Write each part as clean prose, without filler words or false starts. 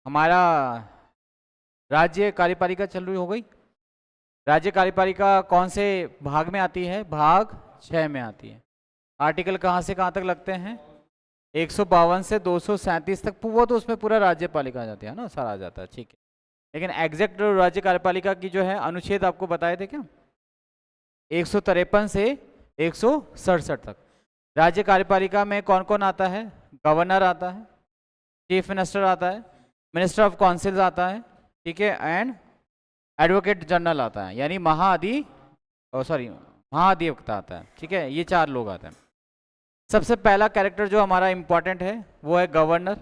हमारा राज्य कार्यपालिका चल रही हो गई। राज्य कार्यपालिका कौन से भाग में आती है? भाग 6 में आती है। आर्टिकल कहाँ से कहाँ तक लगते हैं? 152 से 237 तक। वो तो उसमें पूरा राज्यपालिका आ जाती है ना, सारा आ जाता है, ठीक है। लेकिन एग्जैक्ट राज्य कार्यपालिका की जो है अनुच्छेद आपको बताए थे क्या? 153 से 167 तक। राज्य कार्यपालिका में कौन कौन आता है? गवर्नर आता है, चीफ मिनिस्टर आता है, मिनिस्टर ऑफ काउंसिल आता है, ठीक है, एंड एडवोकेट जनरल आता है, यानी महाधिवक्ता आता है, ठीक है। ये 4 लोग आते हैं। सबसे पहला कैरेक्टर जो हमारा इंपॉर्टेंट है वो है गवर्नर।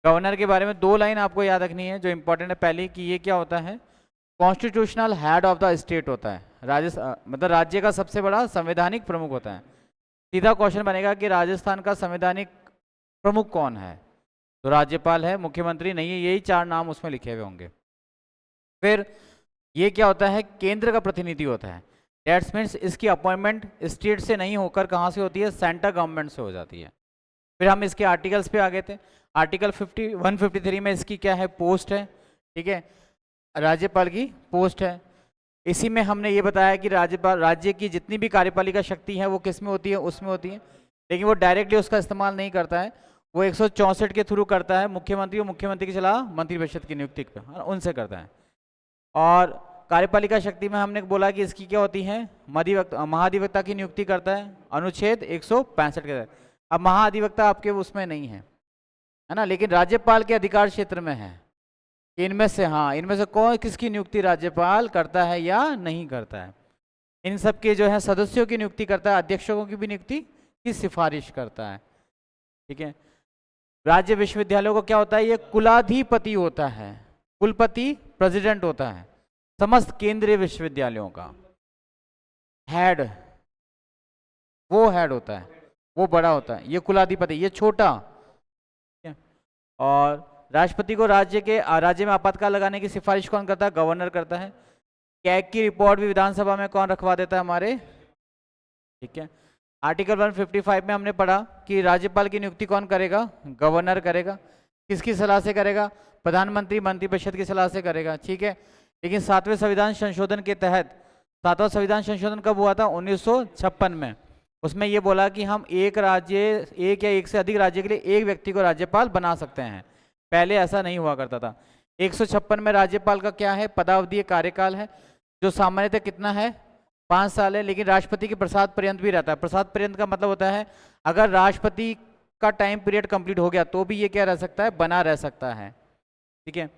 गवर्नर के बारे में 2 लाइन आपको याद रखनी है जो इंपॉर्टेंट है। पहली कि ये क्या होता है? Constitutional head of the state होता है। मतलब राज्य का सबसे बड़ा संवैधानिक प्रमुख होता है। सीधा क्वेश्चन बनेगा कि राजस्थान का संवैधानिक प्रमुख कौन है? तो राज्यपाल है, मुख्यमंत्री नहीं है, यही 4 नाम उसमें लिखे हुए होंगे। फिर ये क्या होता है? केंद्र का प्रतिनिधि होता है। दैट्स मीन्स इसकी अपॉइंटमेंट स्टेट से नहीं होकर कहाँ से होती है? सेंट्रल गवर्नमेंट से हो जाती है। फिर हम इसके आर्टिकल्स पे आ गए थे। आर्टिकल 153 में इसकी क्या है? पोस्ट है, ठीक है, राज्यपाल की पोस्ट है। इसी में हमने ये बताया कि राज्यपाल राज्य की जितनी भी कार्यपालिका शक्ति है वो किस में होती है? उसमें होती है। लेकिन वो डायरेक्टली उसका इस्तेमाल नहीं करता है, वो 164 के थ्रू करता है। मुख्यमंत्री और मुख्यमंत्री की सलाह मंत्रिपरिषद की नियुक्ति पे उनसे करता है। और कार्यपालिका शक्ति में हमने बोला कि इसकी क्या होती है? महाधिवक्ता की नियुक्ति करता है, अनुच्छेद 165 के तहत। अब महाधिवक्ता आपके उसमें नहीं है ना, लेकिन राज्यपाल के अधिकार क्षेत्र में है। इनमें से इनमें से कौन किसकी नियुक्ति राज्यपाल करता है या नहीं करता है? इन सब के जो है सदस्यों की नियुक्ति करता है, अध्यक्षों की भी नियुक्ति की सिफारिश करता है, ठीक है। राज्य विश्वविद्यालयों को क्या होता है? ये कुलाधिपति होता है, कुलपति प्रेसिडेंट होता है समस्त केंद्रीय विश्वविद्यालयों का। हेड, वो हेड होता है, वो बड़ा होता है, ये कुलाधिपति, ये छोटा। और राष्ट्रपति को राज्य में आपातकाल लगाने की सिफारिश कौन करता है? गवर्नर करता है। कैग की रिपोर्ट भी विधानसभा में कौन रखवा देता है? हमारे, ठीक है। आर्टिकल 155 में हमने पढ़ा कि राज्यपाल की नियुक्ति कौन करेगा? गवर्नर करेगा। किसकी सलाह से करेगा? प्रधानमंत्री मंत्रिपरिषद की सलाह से करेगा, ठीक है। लेकिन 7वें संविधान संशोधन के तहत, 7वां संविधान संशोधन कब हुआ था? 1956 में। उसमें यह बोला कि हम एक या एक से अधिक राज्य के लिए एक व्यक्ति को राज्यपाल बना सकते हैं। पहले ऐसा नहीं हुआ करता था। 156 में राज्यपाल का क्या है? पदावधि कार्यकाल है, जो सामान्यतः कितना है? 5 साल है। लेकिन राष्ट्रपति के प्रसाद पर्यंत भी रहता है। प्रसाद पर्यंत का मतलब होता है अगर राष्ट्रपति का टाइम पीरियड कंप्लीट हो गया तो भी ये क्या रह सकता है? बना रह सकता है, ठीक है।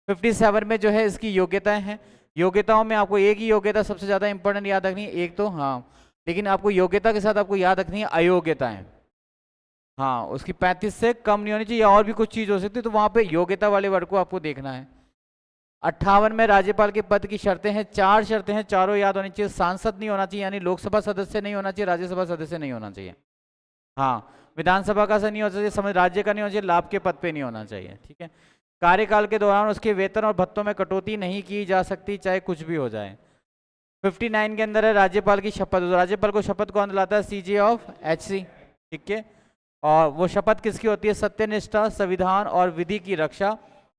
57 में जो है इसकी योग्यताएं हैं। योग्यताओं में आपको एक ही योग्यता सबसे ज्यादा इंपॉर्टेंट याद रखनी है, एक तो लेकिन आपको योग्यता के साथ आपको याद रखनी है अयोग्यताएं। उसकी 35 से कम नहीं होनी चाहिए, या और भी कुछ चीज हो सकती है, तो वहां पे योग्यता वाले वर्ग को आपको देखना है। 58 में राज्यपाल के पद की शर्तें हैं, 4 शर्तें हैं, चारों याद होनी चाहिए। सांसद नहीं होना चाहिए, यानी लोकसभा सदस्य नहीं होना चाहिए, राज्यसभा सदस्य नहीं होना चाहिए। विधानसभा का नहीं होना चाहिए, समझ राज्य का नहीं होना चाहिए, लाभ के पद पे नहीं होना चाहिए, ठीक है। कार्यकाल के दौरान उसके वेतन और भत्तों में कटौती नहीं की जा सकती, चाहे कुछ भी हो जाए। 59 के अंदर है राज्यपाल की शपथ। राज्यपाल को शपथ कौन दिलाता है? CJ ऑफ HC, ठीक है। और वो शपथ किसकी होती है? सत्यनिष्ठा, संविधान और विधि की रक्षा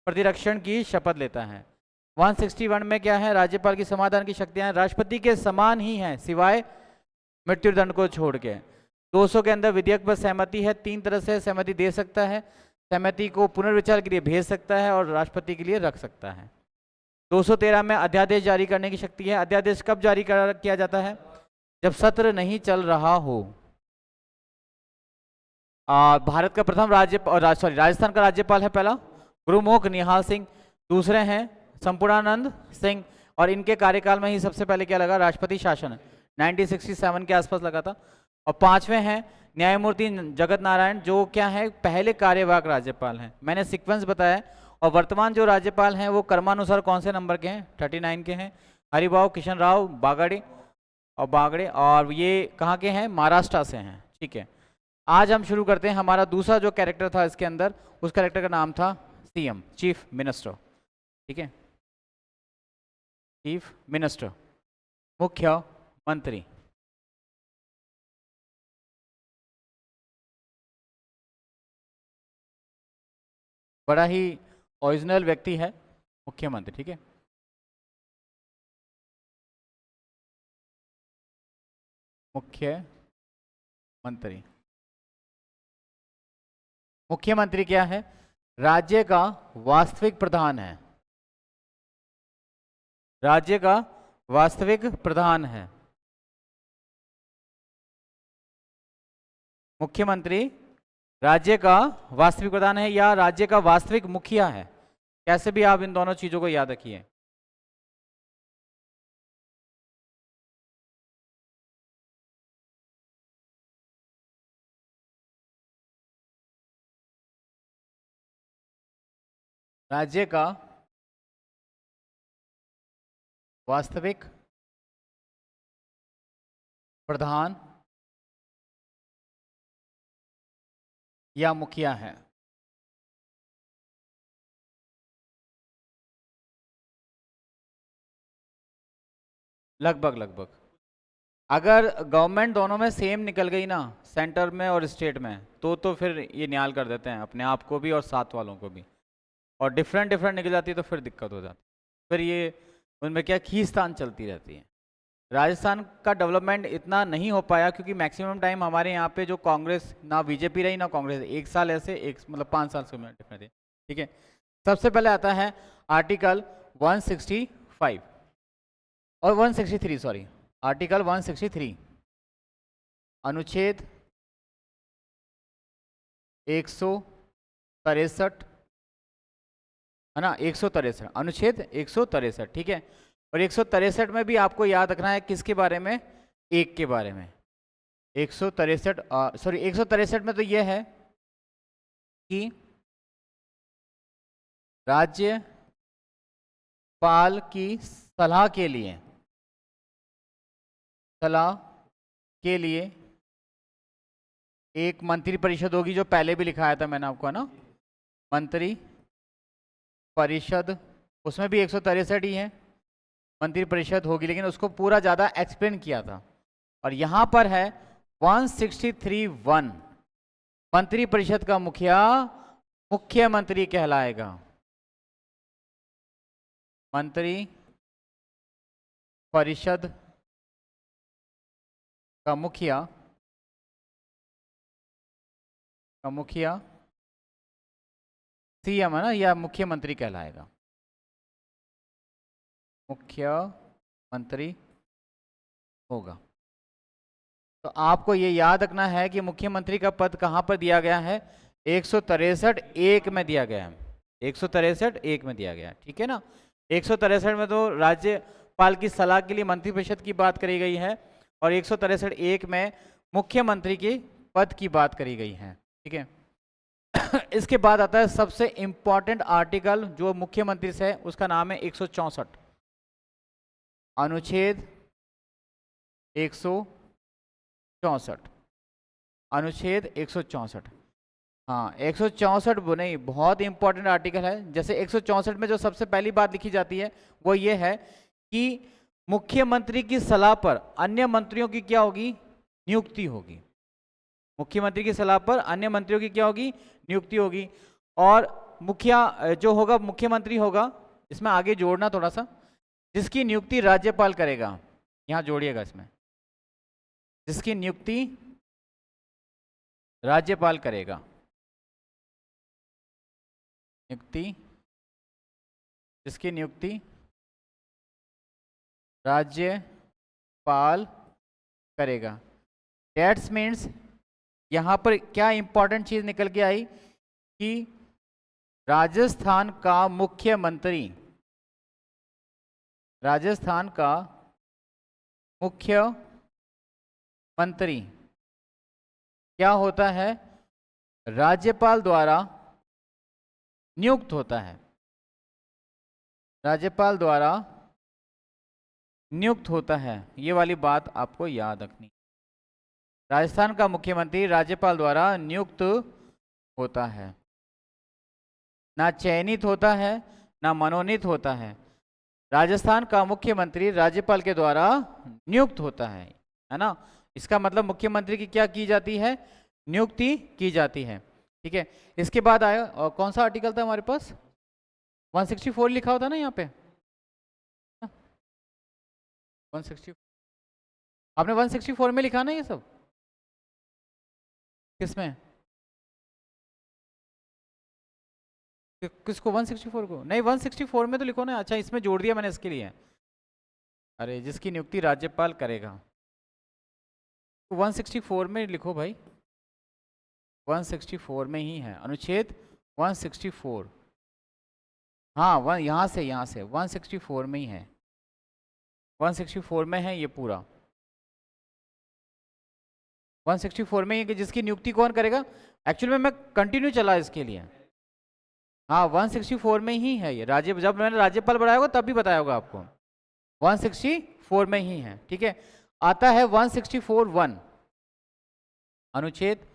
प्रतिरक्षण की शपथ लेता है। 161 में क्या है? राज्यपाल की समाधान की शक्तियां राष्ट्रपति के समान ही हैं, सिवाय मृत्युदंड को छोड़ के। 200 के अंदर विधेयक पर सहमति है, 3 तरह से सहमति दे सकता है। सहमति को पुनर्विचार के लिए भेज सकता है और राष्ट्रपति के लिए रख सकता है। 213 में अध्यादेश जारी करने की शक्ति है। अध्यादेश कब जारी किया जाता है? जब सत्र नहीं चल रहा हो। भारत का प्रथम राजस्थान का राज्यपाल है पहला गुरुमुख निहाल सिंह, दूसरे हैं संपूर्णानंद सिंह, और इनके कार्यकाल में ही सबसे पहले क्या लगा? राष्ट्रपति शासन 1967 के आसपास लगा था। और 5वें हैं न्यायमूर्ति जगत नारायण, जो क्या है? पहले कार्यवाहक राज्यपाल हैं। मैंने सीक्वेंस बताया। और वर्तमान जो राज्यपाल हैं वो क्रमानुसार कौन से नंबर के हैं? 39 के हैं। हरिभाऊ किशन राव बागड़े, और ये कहाँ के हैं? महाराष्ट्र से हैं, ठीक है। आज हम शुरू करते हैं। हमारा दूसरा जो कैरेक्टर था इसके अंदर, उस कैरेक्टर का नाम था CM, चीफ मिनिस्टर, ठीक है। चीफ मिनिस्टर, मुख्यमंत्री। बड़ा ही ओरिजिनल व्यक्ति है मुख्यमंत्री, ठीक है। मुख्यमंत्री, मुख्यमंत्री क्या है? राज्य का वास्तविक प्रधान है, राज्य का वास्तविक प्रधान है। मुख्यमंत्री राज्य का वास्तविक प्रधान है या राज्य का वास्तविक मुखिया है, कैसे भी आप इन दोनों चीजों को याद रखिए। राज्य का वास्तविक प्रधान या मुखिया है। लगभग अगर गवर्नमेंट दोनों में सेम निकल गई ना, सेंटर में और स्टेट में, तो फिर ये न्याल कर देते हैं अपने आप को भी और साथ वालों को भी। और डिफरेंट निकल जाती है तो फिर दिक्कत हो जाती है, फिर ये उनमें क्या खींचतान चलती रहती है। राजस्थान का डेवलपमेंट इतना नहीं हो पाया क्योंकि मैक्सिमम टाइम हमारे यहाँ पे जो कांग्रेस, ना बीजेपी रही ना कांग्रेस, एक साल ऐसे एक मतलब 5 साल से डिफरेंट है, ठीक है। सबसे पहले आता है आर्टिकल 165 और 163, सॉरी आर्टिकल 163 अनुच्छेद 163 है ना, 163 अनुच्छेद 163, ठीक है। और 163 में भी आपको याद रखना है किसके बारे में? एक के बारे में। 163 में तो यह है कि राज्यपाल की सलाह के लिए एक मंत्री परिषद होगी, जो पहले भी लिखाया था मैंने आपको, है ना, मंत्री परिषद, उसमें भी 163 ही है, मंत्री परिषद होगी, लेकिन उसको पूरा ज़्यादा एक्सप्लेन किया था। और यहाँ पर है 163(1), मंत्री परिषद का मुखिया मुख्यमंत्री कहलाएगा। मंत्री परिषद का मुखिया सीएम है ना, या मुख्यमंत्री कहलाएगा, मुख्यमंत्री होगा। तो आपको ये याद रखना है कि मुख्यमंत्री का पद कहां पर दिया गया है? 163(1) में दिया गया है, 163(1) में दिया गया है, ठीक है ना। 163 में तो राज्यपाल की सलाह के लिए मंत्रिपरिषद की बात करी गई है और 163(1) में मुख्यमंत्री के पद की बात करी गई है, ठीक है। इसके बाद आता है सबसे इंपॉर्टेंट आर्टिकल जो मुख्यमंत्री से है, उसका नाम है 164, अनुच्छेद 164, अनुच्छेद 164। हाँ 164 नहीं, बहुत इंपॉर्टेंट आर्टिकल है। जैसे 164 में जो सबसे पहली बात लिखी जाती है वो ये है कि मुख्यमंत्री की सलाह पर अन्य मंत्रियों की क्या होगी? नियुक्ति होगी। मुख्यमंत्री की सलाह पर अन्य मंत्रियों की क्या होगी? नियुक्ति होगी। और मुखिया जो होगा, मुख्यमंत्री होगा, इसमें आगे जोड़ना थोड़ा सा, जिसकी नियुक्ति राज्यपाल करेगा, यहां जोड़िएगा इसमें, जिसकी नियुक्ति राज्यपाल करेगा, जिसकी नियुक्ति राज्यपाल करेगा। दैट्स मीन्स यहाँ पर क्या इंपॉर्टेंट चीज निकल के आई कि राजस्थान का मुख्यमंत्री क्या होता है? राज्यपाल द्वारा नियुक्त होता है, राज्यपाल द्वारा नियुक्त होता है। ये वाली बात आपको याद रखनी। राजस्थान का मुख्यमंत्री राज्यपाल द्वारा नियुक्त होता है, ना चयनित होता है ना मनोनीत होता है। राजस्थान का मुख्यमंत्री राज्यपाल के द्वारा नियुक्त होता है ना। इसका मतलब मुख्यमंत्री की क्या की जाती है? नियुक्ति की जाती है, ठीक है। इसके बाद आया, और कौन सा आर्टिकल था हमारे पास? 164 लिखा होता ना यहाँ पे, 160, आपने 164 में लिखा ना ये सब, किसमें, किसको 164 को, नहीं 164 में तो लिखो ना, अच्छा इसमें जोड़ दिया मैंने इसके लिए, अरे जिसकी नियुक्ति राज्यपाल करेगा, तो 164 में लिखो भाई, 164 में ही है अनुच्छेद 164, हाँ वन यहाँ से 164 में ही है, 164 में है ये पूरा, 164 में ही कि जिसकी नियुक्ति कौन करेगा, एक्चुअली में मैं कंटिन्यू चला इसके लिए, हाँ 164 में ही है ये, राज्य जब मैंने राज्यपाल बढ़ाया होगा तब भी बताया होगा आपको, 164 में ही है, ठीक है। आता है 164(1) अनुच्छेद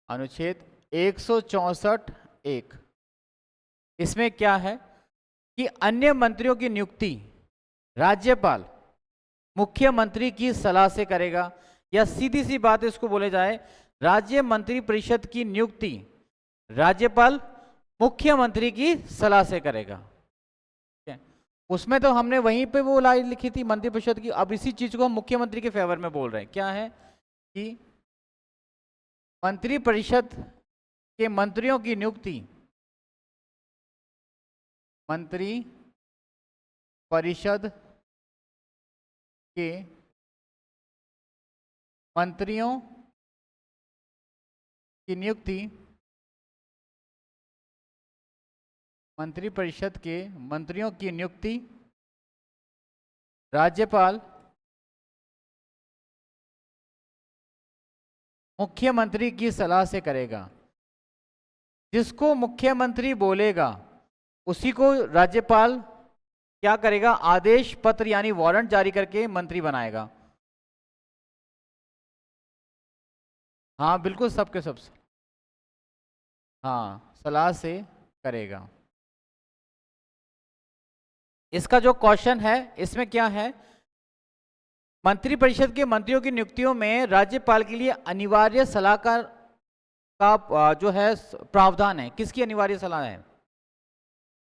164(1), इसमें क्या है कि अन्य मंत्रियों की नियुक्ति राज्यपाल मुख्यमंत्री की सलाह से करेगा, या सीधी सी बात इसको बोले जाए, राज्य मंत्री परिषद की नियुक्ति राज्यपाल मुख्यमंत्री की सलाह से करेगा, ठीक है। उसमें तो हमने वहीं पे वो लाइन लिखी थी मंत्री परिषद की, अब इसी चीज को हम मुख्यमंत्री के फेवर में बोल रहे हैं, क्या है कि मंत्री परिषद के मंत्रियों की नियुक्ति मंत्री परिषद के मंत्रियों की नियुक्ति मंत्री परिषद के मंत्रियों की नियुक्ति राज्यपाल मुख्यमंत्री की सलाह से करेगा, जिसको मुख्यमंत्री बोलेगा उसी को राज्यपाल क्या करेगा, आदेश पत्र यानी वारंट जारी करके मंत्री बनाएगा, हाँ बिल्कुल सबके सब, हाँ सलाह से करेगा। इसका जो क्वेश्चन है इसमें क्या है, मंत्रिपरिषद के मंत्रियों की नियुक्तियों में राज्यपाल के लिए अनिवार्य सलाहकार का जो है प्रावधान है, किसकी अनिवार्य सलाह है,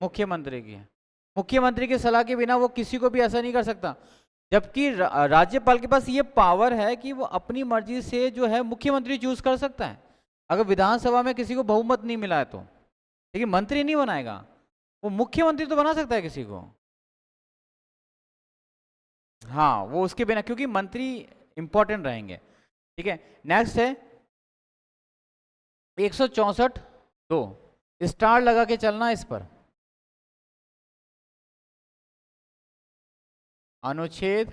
मुख्यमंत्री की है, मुख्यमंत्री की सलाह के बिना वो किसी को भी ऐसा नहीं कर सकता, जबकि राज्यपाल के पास ये पावर है कि वो अपनी मर्जी से जो है मुख्यमंत्री चूज कर सकता है, अगर विधानसभा में किसी को बहुमत नहीं मिला है तो, लेकिन मंत्री नहीं बनाएगा, वो मुख्यमंत्री तो बना सकता है किसी को, हाँ वो उसके बिना, क्योंकि मंत्री इंपॉर्टेंट रहेंगे, ठीक है। नेक्स्ट है 164(2), स्टार लगा के चलना इस पर, अनुच्छेद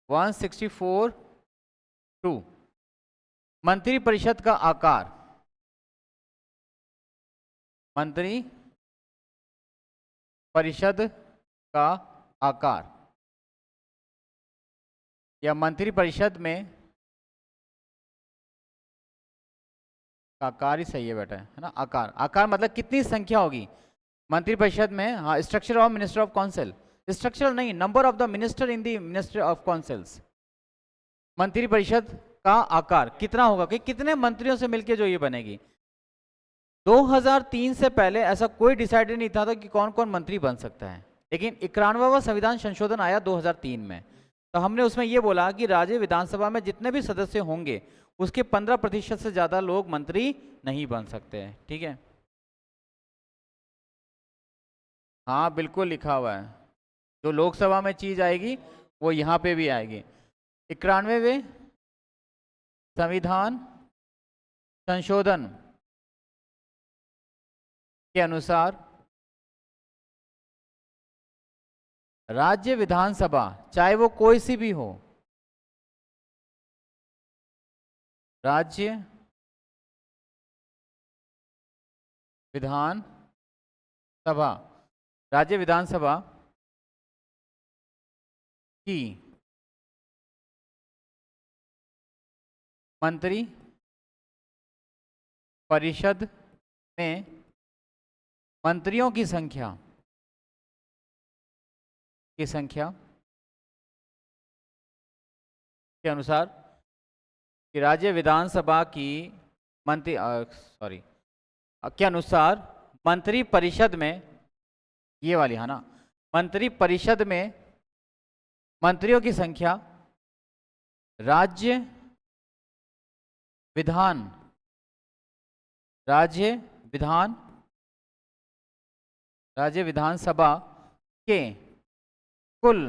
164(2), मंत्री परिषद का आकार, मंत्री परिषद का आकार, या मंत्री परिषद में आकार ही सही है बेटा, है ना, आकार, आकार मतलब कितनी संख्या होगी मंत्री परिषद में, हाँ structure of minister of council, structure नहीं, number of the minister in the ministry of councils, मंत्री परिषद का आकार कितना होगा कि कितने मंत्रियों से मिलके जो ये बनेगी। 2003 से पहले ऐसा कोई डिसाइडेड नहीं था कि कौन कौन मंत्री बन सकता है, लेकिन 91वां संविधान संशोधन आया 2003 में, तो हमने उसमें ये बोला कि राज्य विधानसभा में जितने भी सदस्य होंगे उसके 15% से ज्यादा लोग मंत्री नहीं बन सकते हैं, ठीक है। हाँ बिल्कुल लिखा हुआ है, जो लोकसभा में चीज आएगी वो यहाँ पे भी आएगी। 91वें संविधान संशोधन के अनुसार राज्य विधानसभा चाहे वो कोई सी भी हो, राज्य विधानसभा, राज्य विधानसभा की मंत्री परिषद में मंत्रियों की संख्या के अनुसार कि राज्य विधानसभा की के अनुसार मंत्री परिषद में, ये वाली है ना, मंत्री परिषद में मंत्रियों की संख्या राज्य विधान विधानसभा के कुल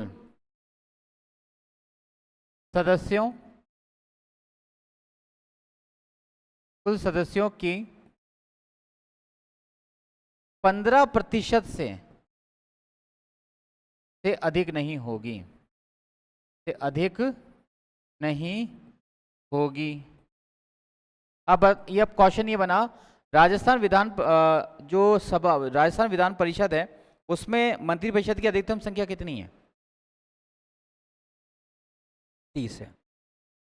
सदस्यों की 15% से अधिक नहीं होगी, अब क्वेश्चन ये बना, राजस्थान विधान परिषद है, उसमें मंत्री परिषद की अधिकतम संख्या कितनी है? 30 है,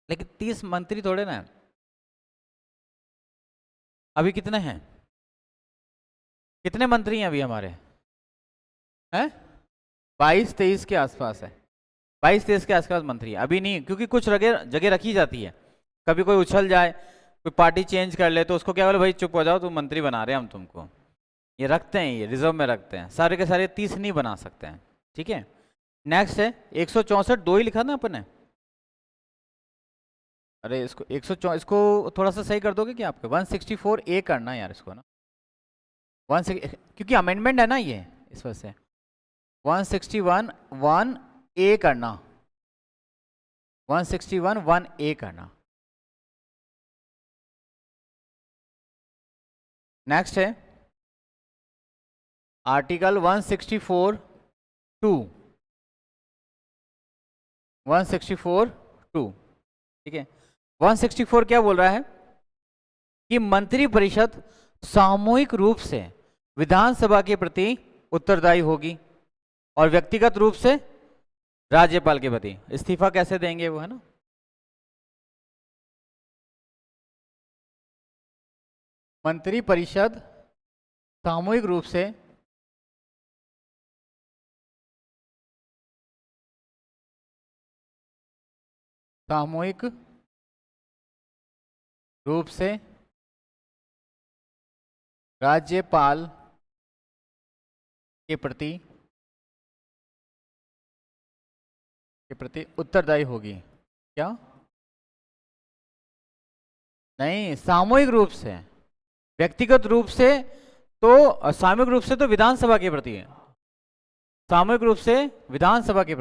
लेकिन 30 मंत्री थोड़े ना है, अभी कितने हैं, कितने मंत्री हैं अभी हमारे? हैं 22-23 के आसपास है, 22-23 के आसपास मंत्री है अभी नहीं, क्योंकि कुछ जगह रखी जाती है, कभी कोई उछल जाए, कोई पार्टी चेंज कर ले तो उसको क्या बोले, भाई चुप हो जाओ, तुम मंत्री बना रहे हैं हम तुमको, ये रखते हैं, ये रिजर्व में रखते हैं, सारे के सारे 30 नहीं बना सकते हैं, ठीक है। नेक्स्ट है 164, 2 ही लिखा ना अपन ने, अरे इसको 164, इसको थोड़ा सा सही कर दोगे क्या आपके? 164A करना यार इसको ना, 160, क्योंकि अमेंडमेंट है ना ये, इस वजह से 161(1)A करना, 161(1)A करना। नेक्स्ट है आर्टिकल 164(2), 164(2), ठीक है। 164 क्या बोल रहा है कि मंत्री परिषद सामूहिक रूप से विधानसभा के प्रति उत्तरदायी होगी और व्यक्तिगत रूप से राज्यपाल के प्रति। इस्तीफा कैसे देंगे वो, है ना, मंत्री परिषद सामूहिक रूप से राज्यपाल के प्रति उत्तरदायी होगी। क्या? नहीं, सामूहिक रूप से, व्यक्तिगत रूप से तो, सामूहिक रूप से तो विधानसभा के प्रति है, सामूहिक रूप से विधानसभा के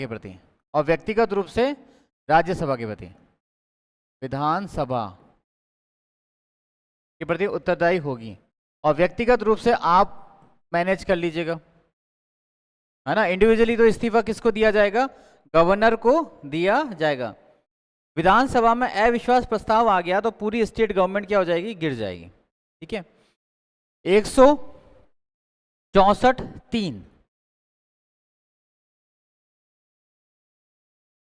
प्रति, और व्यक्तिगत रूप से राज्यसभा के प्रति, विधानसभा के प्रति उत्तरदायी होगी, और व्यक्तिगत रूप से आप मैनेज कर लीजिएगा, है ना। इंडिविजुअली तो इस्तीफा किसको दिया जाएगा? गवर्नर को दिया जाएगा। विधानसभा में अविश्वास प्रस्ताव आ गया तो पूरी स्टेट गवर्नमेंट क्या हो जाएगी? गिर जाएगी, ठीक है। 164(3)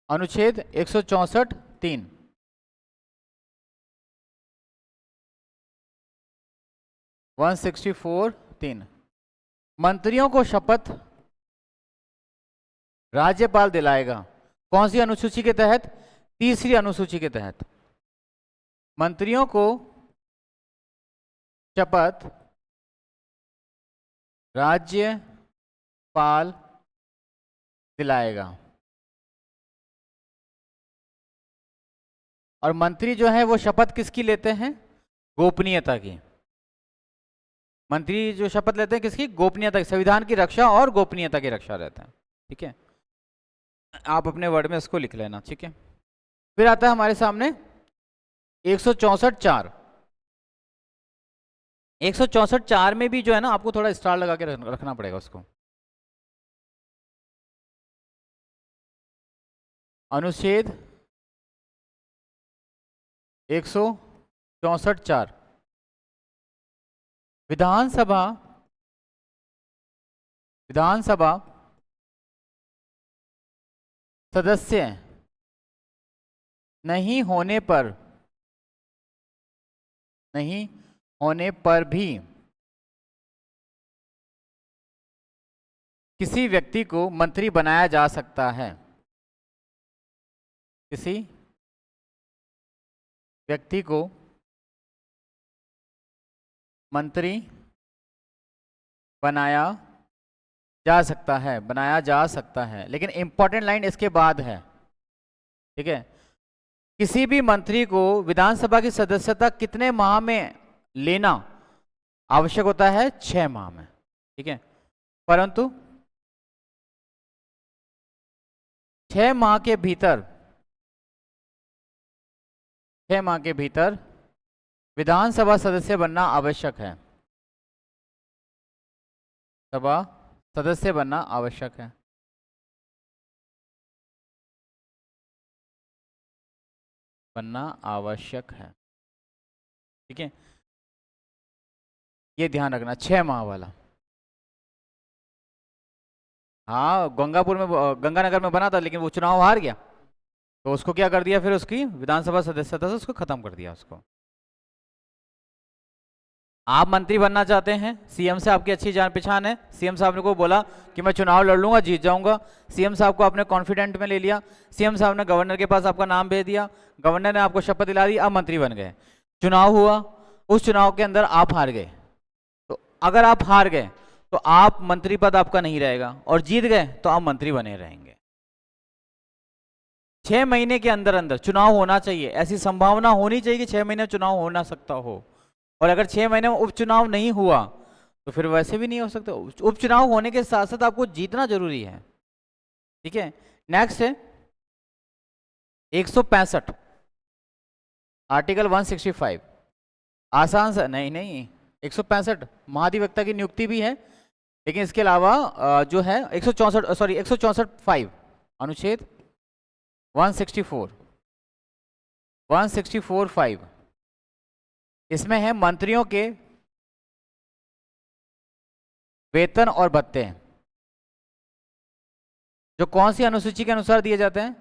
अनुच्छेद 164(3) 164(3) मंत्रियों को शपथ राज्यपाल दिलाएगा। कौन सी अनुसूची के तहत? तीसरी अनुसूची के तहत। मंत्रियों को शपथ राज्यपाल दिलाएगा, और मंत्री जो है वो शपथ किसकी लेते हैं? गोपनीयता की। मंत्री जो शपथ लेते हैं किसकी? गोपनीयता की। संविधान की रक्षा और गोपनीयता की रक्षा रहता है, ठीक है। आप अपने वर्ड में इसको लिख लेना, ठीक है। फिर आता है हमारे सामने 164(4). 164(4) में भी जो है ना, आपको थोड़ा स्टार लगा के रखना पड़ेगा उसको। अनुच्छेद 164(4) विधानसभा सदस्य नहीं होने पर भी किसी व्यक्ति को मंत्री बनाया जा सकता है। किसी व्यक्ति को मंत्री बनाया जा सकता है, बनाया जा सकता है, लेकिन इंपॉर्टेंट लाइन इसके बाद है, ठीक है। किसी भी मंत्री को विधानसभा की सदस्यता कितने माह में लेना आवश्यक होता है? 6 माह में, ठीक है। परंतु 6 माह के भीतर, 6 माह के भीतर विधानसभा सदस्य बनना आवश्यक है, सभा सदस्य बनना आवश्यक है। बनना आवश्यक है, ठीक है। ये ध्यान रखना, 6 माह वाला। हाँ, गंगापुर में, गंगानगर में बना था, लेकिन वो चुनाव हार गया, तो उसको क्या कर दिया, फिर उसकी विधानसभा सदस्यता से उसको खत्म कर दिया उसको। आप मंत्री बनना चाहते हैं, सीएम से आपकी अच्छी जान पहचान है, सीएम साहब ने को बोला कि मैं चुनाव लड़ लूंगा, जीत जाऊंगा, सीएम साहब को आपने कॉन्फिडेंट में ले लिया, सीएम साहब ने गवर्नर के पास आपका नाम भेज दिया, गवर्नर ने आपको शपथ दिला दी, आप मंत्री बन गए। चुनाव हुआ, उस चुनाव के अंदर आप हार गए, तो अगर आप हार गए तो आप मंत्री पद आपका नहीं रहेगा, और जीत गए तो आप मंत्री बने रहेंगे। 6 महीने के अंदर अंदर चुनाव होना चाहिए, ऐसी संभावना होनी चाहिए कि 6 महीने चुनाव हो ना सकता हो। और अगर 6 महीने में उपचुनाव नहीं हुआ तो फिर वैसे भी नहीं हो सकता। उपचुनाव होने के साथ साथ आपको जीतना जरूरी है, ठीक है। नेक्स्ट है 165, आर्टिकल 165। आसान सा नहीं, 165 महाधिवक्ता की नियुक्ति भी है, लेकिन इसके अलावा जो है 164 अनुच्छेद 164 इसमें है मंत्रियों के वेतन और भत्ते, जो कौन सी अनुसूची के अनुसार दिए जाते हैं?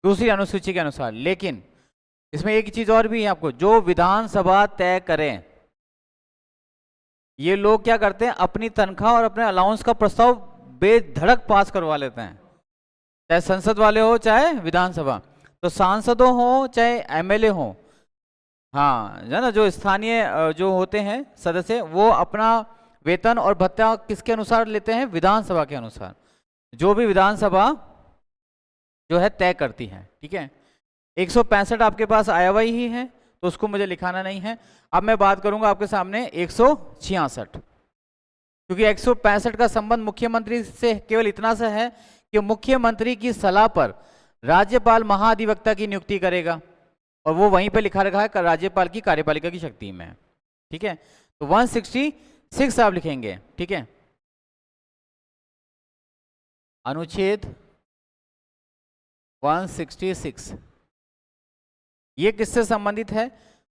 दूसरी अनुसूची के अनुसार। लेकिन इसमें एक चीज और भी है आपको, जो विधानसभा तय करें। ये लोग क्या करते हैं, अपनी तनख्वाह और अपने अलाउंस का प्रस्ताव बेधड़क पास करवा लेते हैं, चाहे संसद वाले हो चाहे विधानसभा। तो सांसदों हो चाहे एमएलए हो, हाँ है ना, जो स्थानीय जो होते हैं सदस्य, वो अपना वेतन और भत्ता किसके अनुसार लेते हैं? विधानसभा के अनुसार, जो भी विधानसभा जो है तय करती है, ठीक है। 165 आपके पास आया हुआ ही है, तो उसको मुझे लिखाना नहीं है। अब मैं बात करूंगा आपके सामने 166, क्योंकि 165 का संबंध मुख्यमंत्री से केवल इतना सा है कि मुख्यमंत्री की सलाह पर राज्यपाल महाधिवक्ता की नियुक्ति करेगा, और वो वहीं पे लिखा रखा है राज्यपाल की कार्यपालिका की शक्ति में, ठीक है। तो 166 आप लिखेंगे, ठीक है। अनुच्छेद 166 ये किससे संबंधित है?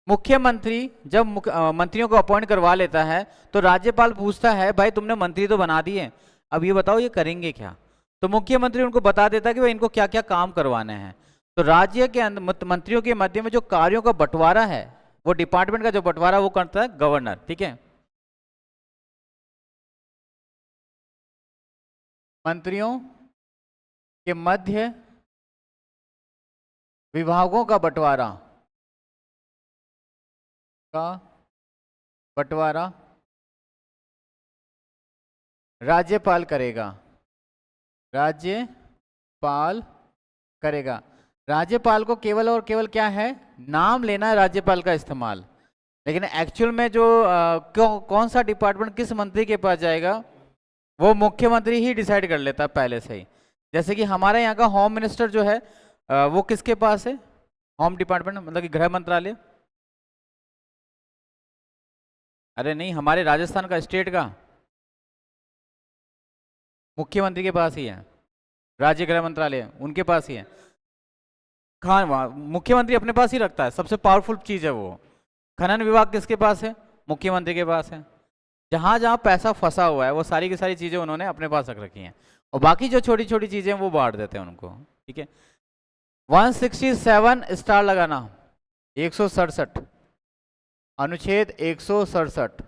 मुख्यमंत्री जब मंत्रियों को अपॉइंट करवा लेता है तो राज्यपाल पूछता है, भाई तुमने मंत्री तो बना दिए, अब ये बताओ ये करेंगे क्या? तो मुख्यमंत्री उनको बता देता है कि भाई इनको क्या क्या काम करवाने हैं। तो राज्य के अंदर मंत्रियों के मध्य में जो कार्यों का बंटवारा है, वो डिपार्टमेंट का जो बंटवारा वो करता है गवर्नर, ठीक है। मंत्रियों के मध्य विभागों का बंटवारा राज्यपाल करेगा, राज्यपाल करेगा। राज्यपाल को केवल और केवल क्या है, नाम लेना है राज्यपाल का इस्तेमाल, लेकिन एक्चुअल में जो कौन सा डिपार्टमेंट किस मंत्री के पास जाएगा वो मुख्यमंत्री ही डिसाइड कर लेता है पहले से ही। जैसे कि हमारे यहाँ का होम मिनिस्टर जो है वो किसके पास है? होम डिपार्टमेंट मतलब कि गृह मंत्रालय। अरे नहीं, हमारे राजस्थान का स्टेट का मुख्यमंत्री के पास ही है, राज्य गृह मंत्रालय उनके पास ही है। खान मुख्यमंत्री अपने पास ही रखता है, सबसे पावरफुल चीज है वो। खनन विभाग किसके पास है? मुख्यमंत्री के पास है। जहां जहां पैसा फंसा हुआ है वो सारी की सारी चीजें उन्होंने अपने पास रख रखी हैं, और बाकी जो छोटी छोटी चीजें वो बांट देते हैं उनको, ठीक है। 167 स्टार लगाना, 167 अनुच्छेद 167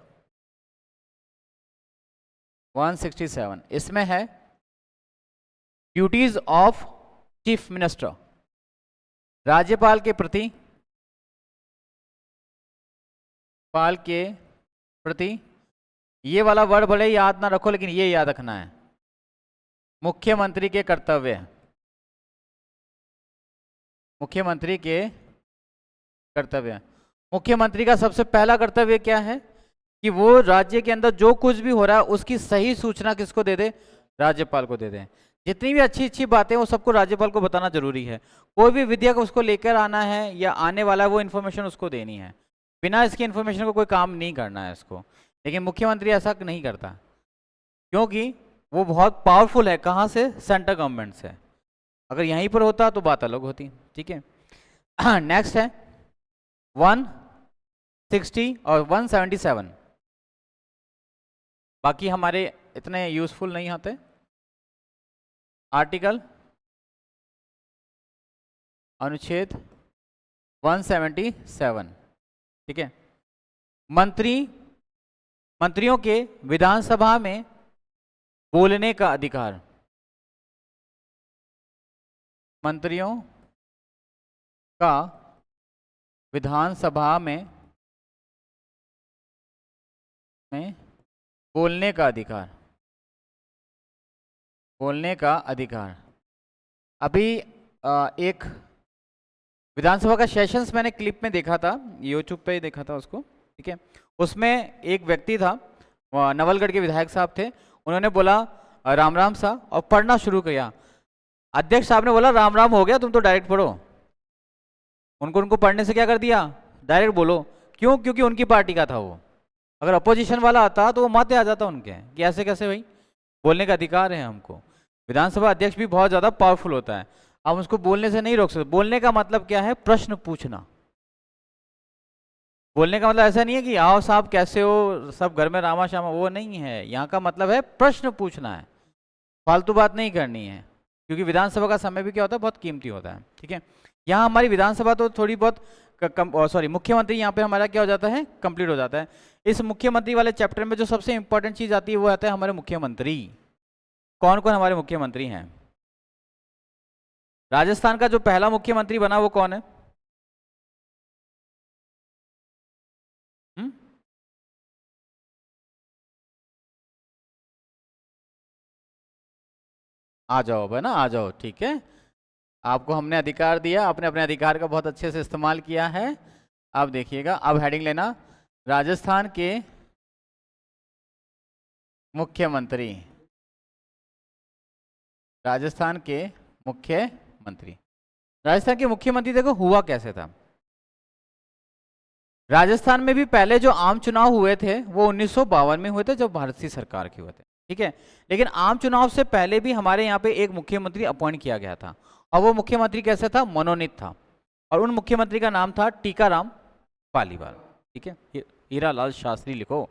167 इसमें है ड्यूटीज ऑफ चीफ मिनिस्टर। राज्यपाल के प्रति पाल के प्रति, ये वाला वर्ड भले ही याद ना रखो लेकिन ये याद रखना है, मुख्यमंत्री के कर्तव्य, मुख्यमंत्री के कर्तव्य। मुख्यमंत्री का सबसे पहला कर्तव्य क्या है कि वो राज्य के अंदर जो कुछ भी हो रहा है उसकी सही सूचना किसको दे दे, राज्यपाल को दे दे। जितनी भी अच्छी अच्छी बातें वो सबको राज्यपाल को बताना जरूरी है। कोई भी विधेयक उसको लेकर आना है या आने वाला है वो इन्फॉर्मेशन उसको देनी है, बिना इसकी इन्फॉर्मेशन को कोई काम नहीं करना है इसको। लेकिन मुख्यमंत्री ऐसा नहीं करता क्योंकि वो बहुत पावरफुल है, कहाँ से, सेंट्रल गवर्नमेंट से। अगर यहीं पर होता तो बात अलग होती। ठीक है, नेक्स्ट है 160 और 177, बाकी हमारे इतने यूजफुल नहीं होते। आर्टिकल अनुच्छेद 177, ठीक है। मंत्रियों के विधानसभा में बोलने का अधिकार, मंत्रियों का विधानसभा में बोलने का अधिकार, बोलने का अधिकार। अभी एक विधानसभा का सेशंस मैंने क्लिप में देखा था, यूट्यूब पे ही देखा था उसको, ठीक है। उसमें एक व्यक्ति था, नवलगढ़ के विधायक साहब थे, उन्होंने बोला राम राम सा और पढ़ना शुरू किया। अध्यक्ष साहब ने बोला राम राम हो गया, तुम तो डायरेक्ट पढ़ो। उनको पढ़ने से क्या कर दिया, डायरेक्ट बोलो। क्यों? क्योंकि उनकी पार्टी का था वो। अगर अपोजिशन वाला आता तो वो माते आ जाता उनके कि ऐसे कैसे भाई, बोलने का अधिकार है हमको। विधानसभा अध्यक्ष भी बहुत ज्यादा पावरफुल होता है, आप उसको बोलने से नहीं रोक सकते। बोलने का मतलब क्या है, प्रश्न पूछना। बोलने का मतलब ऐसा नहीं है कि आओ साहब कैसे हो, सब घर में रामा श्यामा, वो नहीं है। यहाँ का मतलब है प्रश्न पूछना है, फालतू बात नहीं करनी है, क्योंकि विधानसभा का समय भी क्या होता है, बहुत कीमती होता है। ठीक है, यहाँ हमारी विधानसभा तो थोड़ी बहुत मुख्यमंत्री यहाँ पे हमारा क्या हो जाता है, कंप्लीट हो जाता है। इस मुख्यमंत्री वाले चैप्टर में जो सबसे इंपॉर्टेंट चीज आती है वो आता है हमारे मुख्यमंत्री। कौन कौन हमारे मुख्यमंत्री हैं? राजस्थान का जो पहला मुख्यमंत्री बना वो कौन है? आ जाओ भाई ना, आ जाओ। ठीक है, आपको हमने अधिकार दिया, आपने अपने अधिकार का बहुत अच्छे से इस्तेमाल किया है। अब देखिएगा, अब हेडिंग लेना, राजस्थान के मुख्यमंत्री, राजस्थान के मुख्यमंत्री। राजस्थान के मुख्यमंत्री देखो हुआ कैसे था। राजस्थान में भी पहले जो आम चुनाव हुए थे वो 1952 में हुए थे, जब भारतीय सरकार के हुए थे। ठीक है, लेकिन आम चुनाव से पहले भी हमारे यहाँ पे एक मुख्यमंत्री अपॉइंट किया गया था, और वो मुख्यमंत्री कैसे था, मनोनीत था, और उन मुख्यमंत्री का नाम था टीकाराम पालीवाल। ठीक है, हीरालाल शास्त्री लिखो।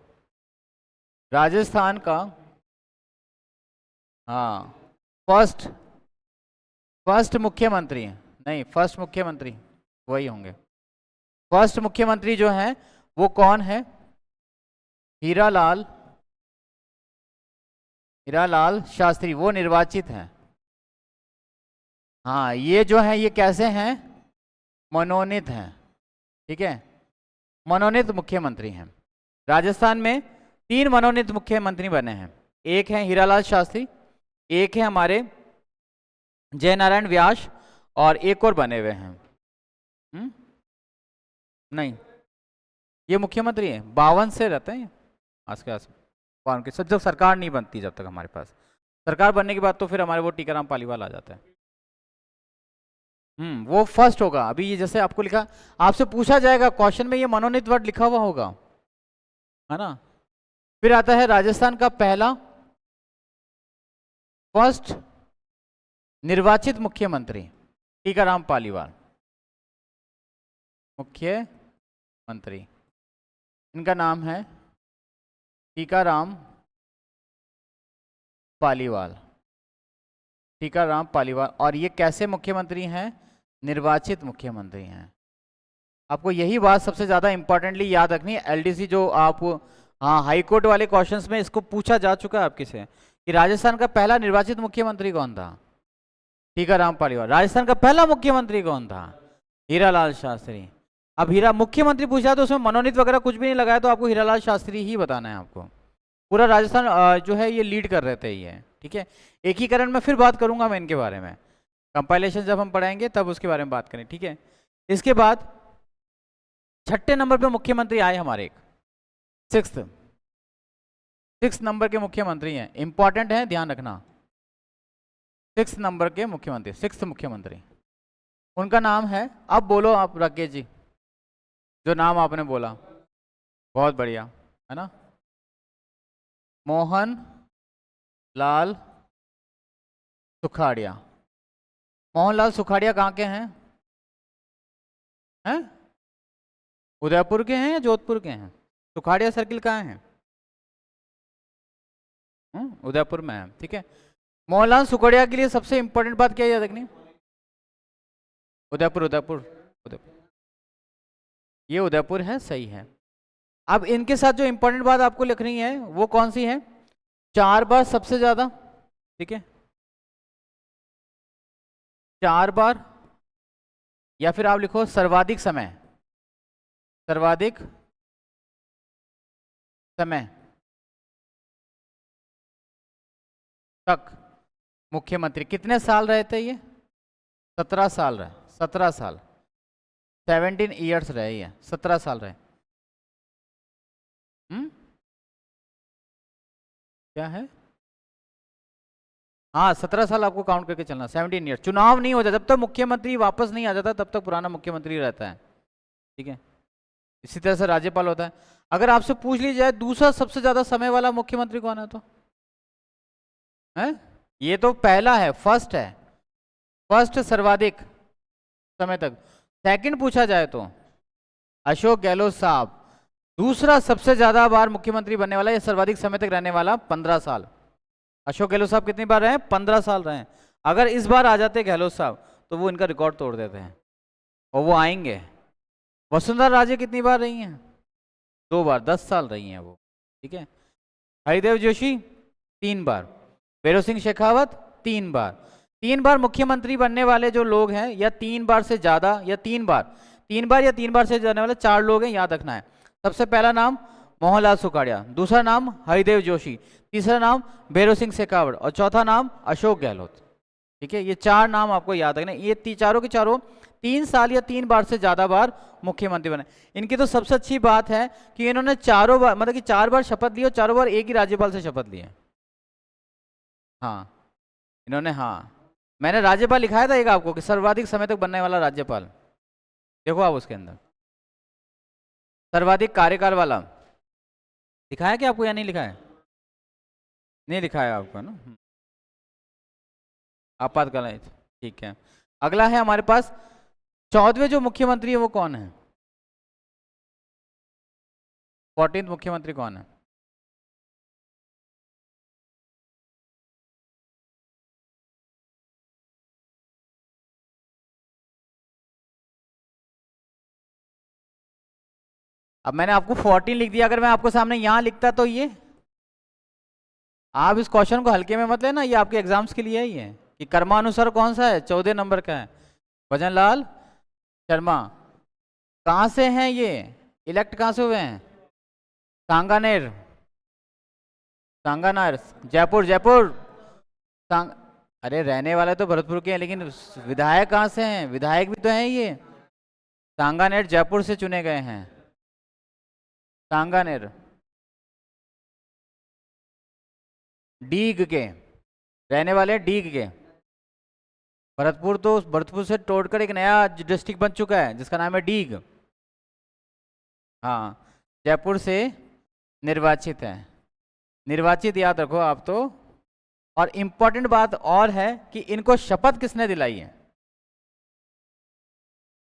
राजस्थान का हाँ फर्स्ट मुख्यमंत्री, नहीं फर्स्ट मुख्यमंत्री वही होंगे। फर्स्ट मुख्यमंत्री जो है वो कौन है, हीरालाल शास्त्री, वो निर्वाचित हैं। हाँ, ये जो है ये कैसे हैं, मनोनीत हैं। ठीक है, मनोनीत मुख्यमंत्री हैं। राजस्थान में 3 मनोनीत मुख्यमंत्री बने हैं, एक है हीरालाल शास्त्री, एक है हमारे जयनारायण व्यास, और एक और बने हुए हैं। नहीं, ये मुख्यमंत्री है, 52 से रहते हैं आज के आस पास, सब जब सरकार नहीं बनती, जब तक हमारे पास सरकार बनने के बाद तो फिर हमारे वो टीकाराम पालीवाल आ जाता है। वो फर्स्ट होगा। अभी ये जैसे आपको लिखा, आपसे पूछा जाएगा क्वेश्चन में, ये मनोनीत वर्ड लिखा हुआ होगा, है ना। फिर आता है राजस्थान का पहला फर्स्ट निर्वाचित मुख्यमंत्री, टीकाराम पालीवाल मुख्यमंत्री। इनका नाम है टीकाराम पालीवाल, टीकाराम पालीवाल। और ये कैसे मुख्यमंत्री हैं, निर्वाचित मुख्यमंत्री हैं। आपको यही बात सबसे ज्यादा इंपॉर्टेंटली याद रखनी है। एलडीसी जो आप हाई कोर्ट वाले क्वेश्चंस में इसको पूछा जा चुका है आपके से कि राजस्थान का पहला निर्वाचित मुख्यमंत्री कौन था, टीकाराम पालीवाल। राजस्थान का पहला मुख्यमंत्री कौन था, हीरालाल शास्त्री। अब हीरा मुख्यमंत्री पूछा तो उसमें मनोनीत वगैरह कुछ भी नहीं लगाया, तो आपको हीरालाल शास्त्री ही बताना है आपको। पूरा राजस्थान जो है ये लीड कर रहे थे ये, ठीक है। एकीकरण में फिर बात करूंगा मैं इनके बारे में, कंपाइलेशन जब हम पढ़ाएंगे तब उसके बारे में बात करें, ठीक है। इसके बाद छठे नंबर पे मुख्यमंत्री आए हमारे, एक सिक्स नंबर के मुख्यमंत्री हैं, इंपॉर्टेंट है, ध्यान रखना। 6 नंबर के मुख्यमंत्री, 6th मुख्यमंत्री, उनका नाम है, अब बोलो आप राकेश जी, जो नाम आपने बोला, बहुत बढ़िया, है ना, मोहन लाल सुखाड़िया। मोहनलाल सुखाड़िया कहाँ के हैं? हैं? उदयपुर के हैं या जोधपुर के हैं? सुखाड़िया सर्किल कहाँ है? उदयपुर में है, ठीक है। मोहनलाल सुखाड़िया के लिए सबसे इंपॉर्टेंट बात क्या है याद रखनी? उदयपुर, उदयपुर, उदयपुर, ये उदयपुर है, सही है। अब इनके साथ जो इंपॉर्टेंट बात आपको लिखनी है वो कौन सी है? 4 बार सबसे ज्यादा, ठीक है, 4 बार, या फिर आप लिखो सर्वाधिक समय, सर्वाधिक समय तक मुख्यमंत्री। कितने साल रहे थे ये? 17 साल रहे, 17 साल, 17 ईयर्स रहे ये, 17 साल रहे। क्या है? हाँ 17 साल आपको काउंट करके चलना, 17 ईयर। चुनाव नहीं होता जब तक मुख्यमंत्री वापस नहीं आ जाता, तब तक पुराना मुख्यमंत्री रहता है, ठीक है। इसी तरह से राज्यपाल होता है। अगर आपसे पूछ ली जाए दूसरा सबसे ज्यादा समय वाला मुख्यमंत्री कौन है, तो है, ये तो पहला है, फर्स्ट है, फर्स्ट सर्वाधिक समय तक। सेकंड पूछा जाए तो अशोक गहलोत साहब, दूसरा सबसे ज्यादा बार मुख्यमंत्री बनने वाला या सर्वाधिक समय तक रहने वाला, 15 साल। अशोक गहलोत साहब कितनी बार रहे? 15 साल रहे। अगर इस बार आ जाते गहलोत साहब तो वो इनका रिकॉर्ड तोड़ देते हैं, और वो आएंगे। वसुंधरा राजे कितनी बार रही हैं? 2 बार, 10 साल रही हैं वो, ठीक है। हरिदेव जोशी 3 बार, भैरों सिंह शेखावत 3 बार। 3 बार मुख्यमंत्री बनने वाले जो लोग हैं, या 3 बार से ज्यादा, या 3 बार, 3 बार या 3 बार से जाने वाले 4 लोग हैं, याद रखना है। सबसे पहला नाम मोहनलाल सुखाड़िया, दूसरा नाम हरिदेव जोशी, तीसरा नाम भैरों सिंह शेखावत, और चौथा नाम अशोक गहलोत, ठीक है। ये 4 नाम आपको याद रखना। ये चारों के चारों 3 साल या 3 बार से ज्यादा बार मुख्यमंत्री बने। इनकी तो सबसे अच्छी बात है कि इन्होंने चारों बार, मतलब कि 4 बार शपथ ली और चारों बार एक ही राज्यपाल से शपथ ली है। हाँ इन्होंने, हाँ मैंने राज्यपाल लिखाया था एक आपको कि सर्वाधिक समय तक बनने वाला राज्यपाल, देखो आप उसके अंदर सर्वाधिक कार्यकाल वाला लिखाया क्या आपको, या नहीं लिखा है? नहीं लिखाया आपको ना, आपातकालीन, ठीक है। अगला है हमारे पास 14वें जो मुख्यमंत्री है वो कौन है? 14th मुख्यमंत्री कौन है? अब मैंने आपको 14 लिख दिया, अगर मैं आपको सामने यहां लिखता तो ये, आप इस क्वेश्चन को हल्के में मत लेना, ये आपके एग्जाम्स के लिए ही है कि कर्मानुसार कौन सा है, 14 नंबर का है, भजनलाल शर्मा। कहाँ से हैं ये, इलेक्ट कहाँ से हुए हैं? सांगानेर, सांगानेर, जयपुर, जयपुर सांग, अरे रहने वाले तो भरतपुर के हैं, लेकिन विधायक कहाँ से हैं? विधायक भी तो हैं ये, सांगानेर जयपुर से चुने गए हैं। सांगानेर डीग के रहने वाले, डीग के। भरतपुर तो भरतपुर से तोड़कर एक नया डिस्ट्रिक्ट बन चुका है जिसका नाम है डीग। हाँ जयपुर से निर्वाचित है, निर्वाचित याद रखो आप तो। और इंपॉर्टेंट बात और है कि इनको शपथ किसने दिलाई है?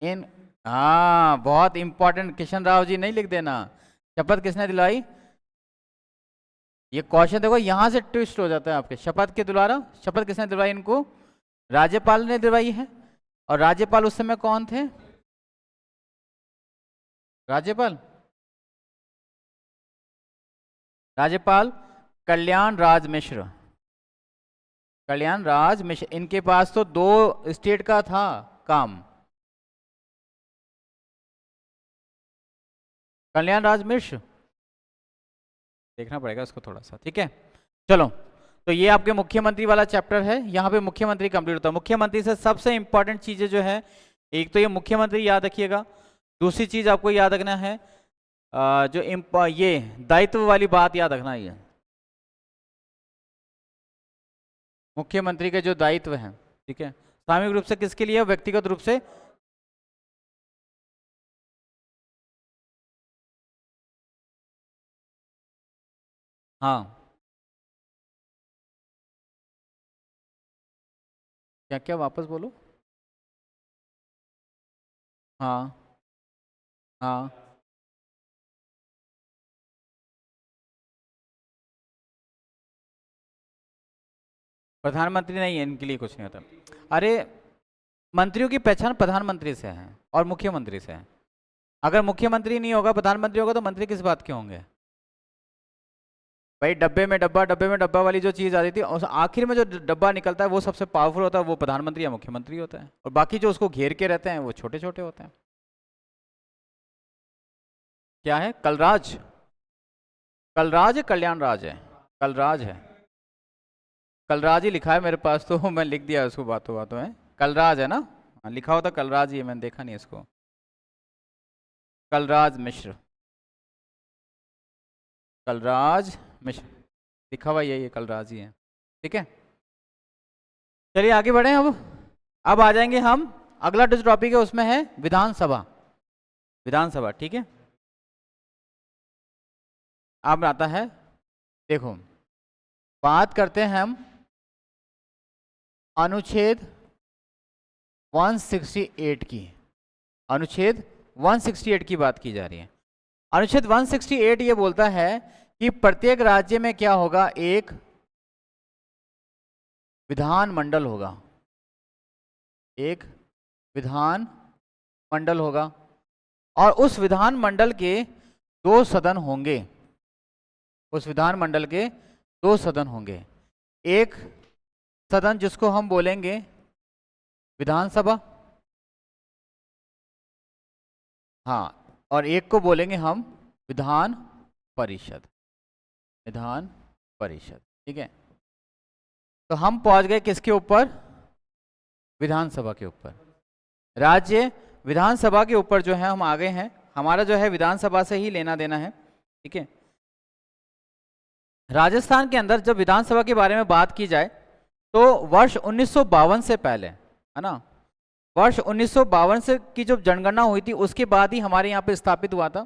इन, हाँ बहुत इंपॉर्टेंट, किशन राव जी नहीं लिख देना, शपथ किसने दिलाई? ये क्वेश्चन देखो यहां से ट्विस्ट हो जाता है आपके, शपथ के द्वारा, शपथ किसने दिलवाई इनको? राज्यपाल ने दिलवाई है। और राज्यपाल उस समय कौन थे? राज्यपाल, राज्यपाल कल्याण राज मिश्र, कल्याण राज मिश्र। इनके पास तो 2 स्टेट का था काम, कल्याण राज मिश्र, देखना पड़ेगा इसको थोड़ा सा, ठीक है। चलो, तो ये आपके मुख्यमंत्री वाला चैप्टर है, यहाँ पे मुख्यमंत्री कंप्लीट होता है। मुख्यमंत्री से सबसे इंपॉर्टेंट चीजें जो है, एक तो ये मुख्यमंत्री याद रखिएगा, दूसरी चीज आपको याद रखना है ये दायित्व वाली बात याद रखना है। मुख्यमंत्री के जो दायित्व हैं, ठीक है, सामूहिक रूप से किसके लिए, व्यक्तिगत रूप से। हाँ, क्या क्या वापस बोलो। हाँ हाँ, प्रधानमंत्री नहीं है, इनके लिए कुछ नहीं होता। अरे, मंत्रियों की पहचान प्रधानमंत्री से है और मुख्यमंत्री से है। अगर मुख्यमंत्री नहीं होगा, प्रधानमंत्री होगा, तो मंत्री किस बात के होंगे भाई। डब्बे में डब्बा वाली जो चीज आती थी, उस आखिर में जो डब्बा निकलता है वो सबसे पावरफुल होता है, वो प्रधानमंत्री या मुख्यमंत्री होता है, और बाकी जो उसको घेर के रहते हैं वो छोटे छोटे होते हैं। क्या है, कलराज? कलराज है, कल्याण राज है? कलराज है, कलराज ही लिखा है मेरे पास, तो मैं लिख दिया उसको बातों बातों में। कलराज है ना, हाँ, लिखा होता कलराज ही है, मैंने देखा नहीं इसको। कलराज मिश्र, कलराज मिश्र लिखा हुआ यही है, कलराज ही है, ठीक है। चलिए आगे बढ़े। अब आ जाएंगे हम, अगला जो टॉपिक है उसमें है विधानसभा। विधानसभा, ठीक है। अब आता है, देखो, बात करते हैं हम अनुच्छेद 168 की। अनुच्छेद 168 की बात की जा रही है। अनुच्छेद 168 ये बोलता है कि प्रत्येक राज्य में क्या होगा, एक विधान मंडल होगा, एक विधान मंडल होगा, और उस विधान मंडल के 2 सदन होंगे। उस विधान मंडल के 2 सदन होंगे। एक सदन जिसको हम बोलेंगे विधानसभा, हाँ, और एक को बोलेंगे हम विधान परिषद। विधान परिषद, ठीक है। तो हम पहुंच गए किसके ऊपर, विधानसभा के ऊपर। राज्य विधानसभा के ऊपर जो है हम आ गए हैं, हमारा जो है विधानसभा से ही लेना देना है, ठीक है। राजस्थान के अंदर जब विधानसभा के बारे में बात की जाए तो वर्ष 1952 से पहले, है ना, वर्ष 1952 से की जो जनगणना हुई थी उसके बाद ही हमारे यहाँ पे स्थापित हुआ था।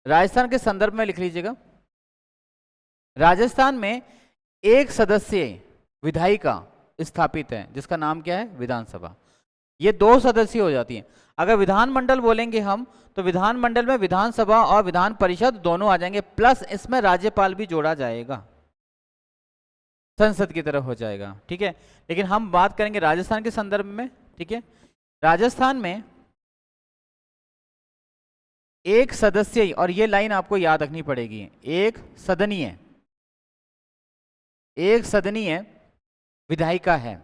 राजस्थान के संदर्भ में लिख लीजिएगा, राजस्थान में एक सदस्यीय विधायिका स्थापित है जिसका नाम क्या है, विधानसभा। ये 2 सदस्य हो जाती हैं। अगर विधानमंडल बोलेंगे हम तो विधानमंडल में विधानसभा और विधान परिषद दोनों आ जाएंगे, प्लस इसमें राज्यपाल भी जोड़ा जाएगा, संसद की तरफ हो जाएगा, ठीक है। लेकिन हम बात करेंगे राजस्थान के संदर्भ में, ठीक है। राजस्थान में एक सदस्यीय, और ये लाइन आपको याद रखनी पड़ेगी, एक सदनीय, एक सदनीय विधायिका है।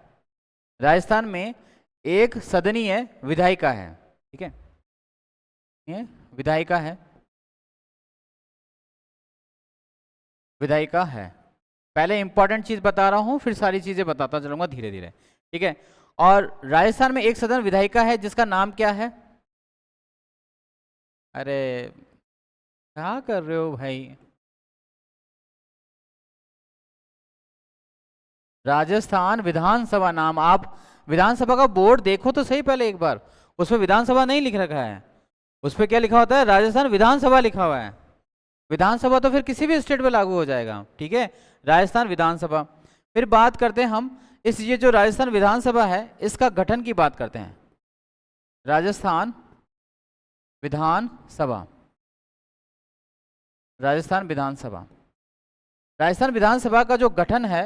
राजस्थान में एक सदनीय विधायिका है, ठीक है, ये विधायिका है, विधायिका है। पहले इंपॉर्टेंट चीज बता रहा हूं, फिर सारी चीजें बताता चलूंगा धीरे धीरे, ठीक है। और राजस्थान में एक सदन विधायिका है जिसका नाम क्या है, अरे क्या कर रहे हो भाई, राजस्थान विधानसभा नाम। आप विधानसभा का बोर्ड देखो तो सही पहले एक बार, उसमें विधानसभा नहीं लिख रखा है, उस पर क्या लिखा होता है, राजस्थान विधानसभा लिखा हुआ है। विधानसभा तो फिर किसी भी स्टेट में लागू हो जाएगा, ठीक है, राजस्थान विधानसभा। फिर बात करते हैं हम इस, ये जो राजस्थान विधानसभा है इसका गठन की बात करते हैं। राजस्थान विधानसभा, राजस्थान विधानसभा, राजस्थान विधानसभा का जो गठन है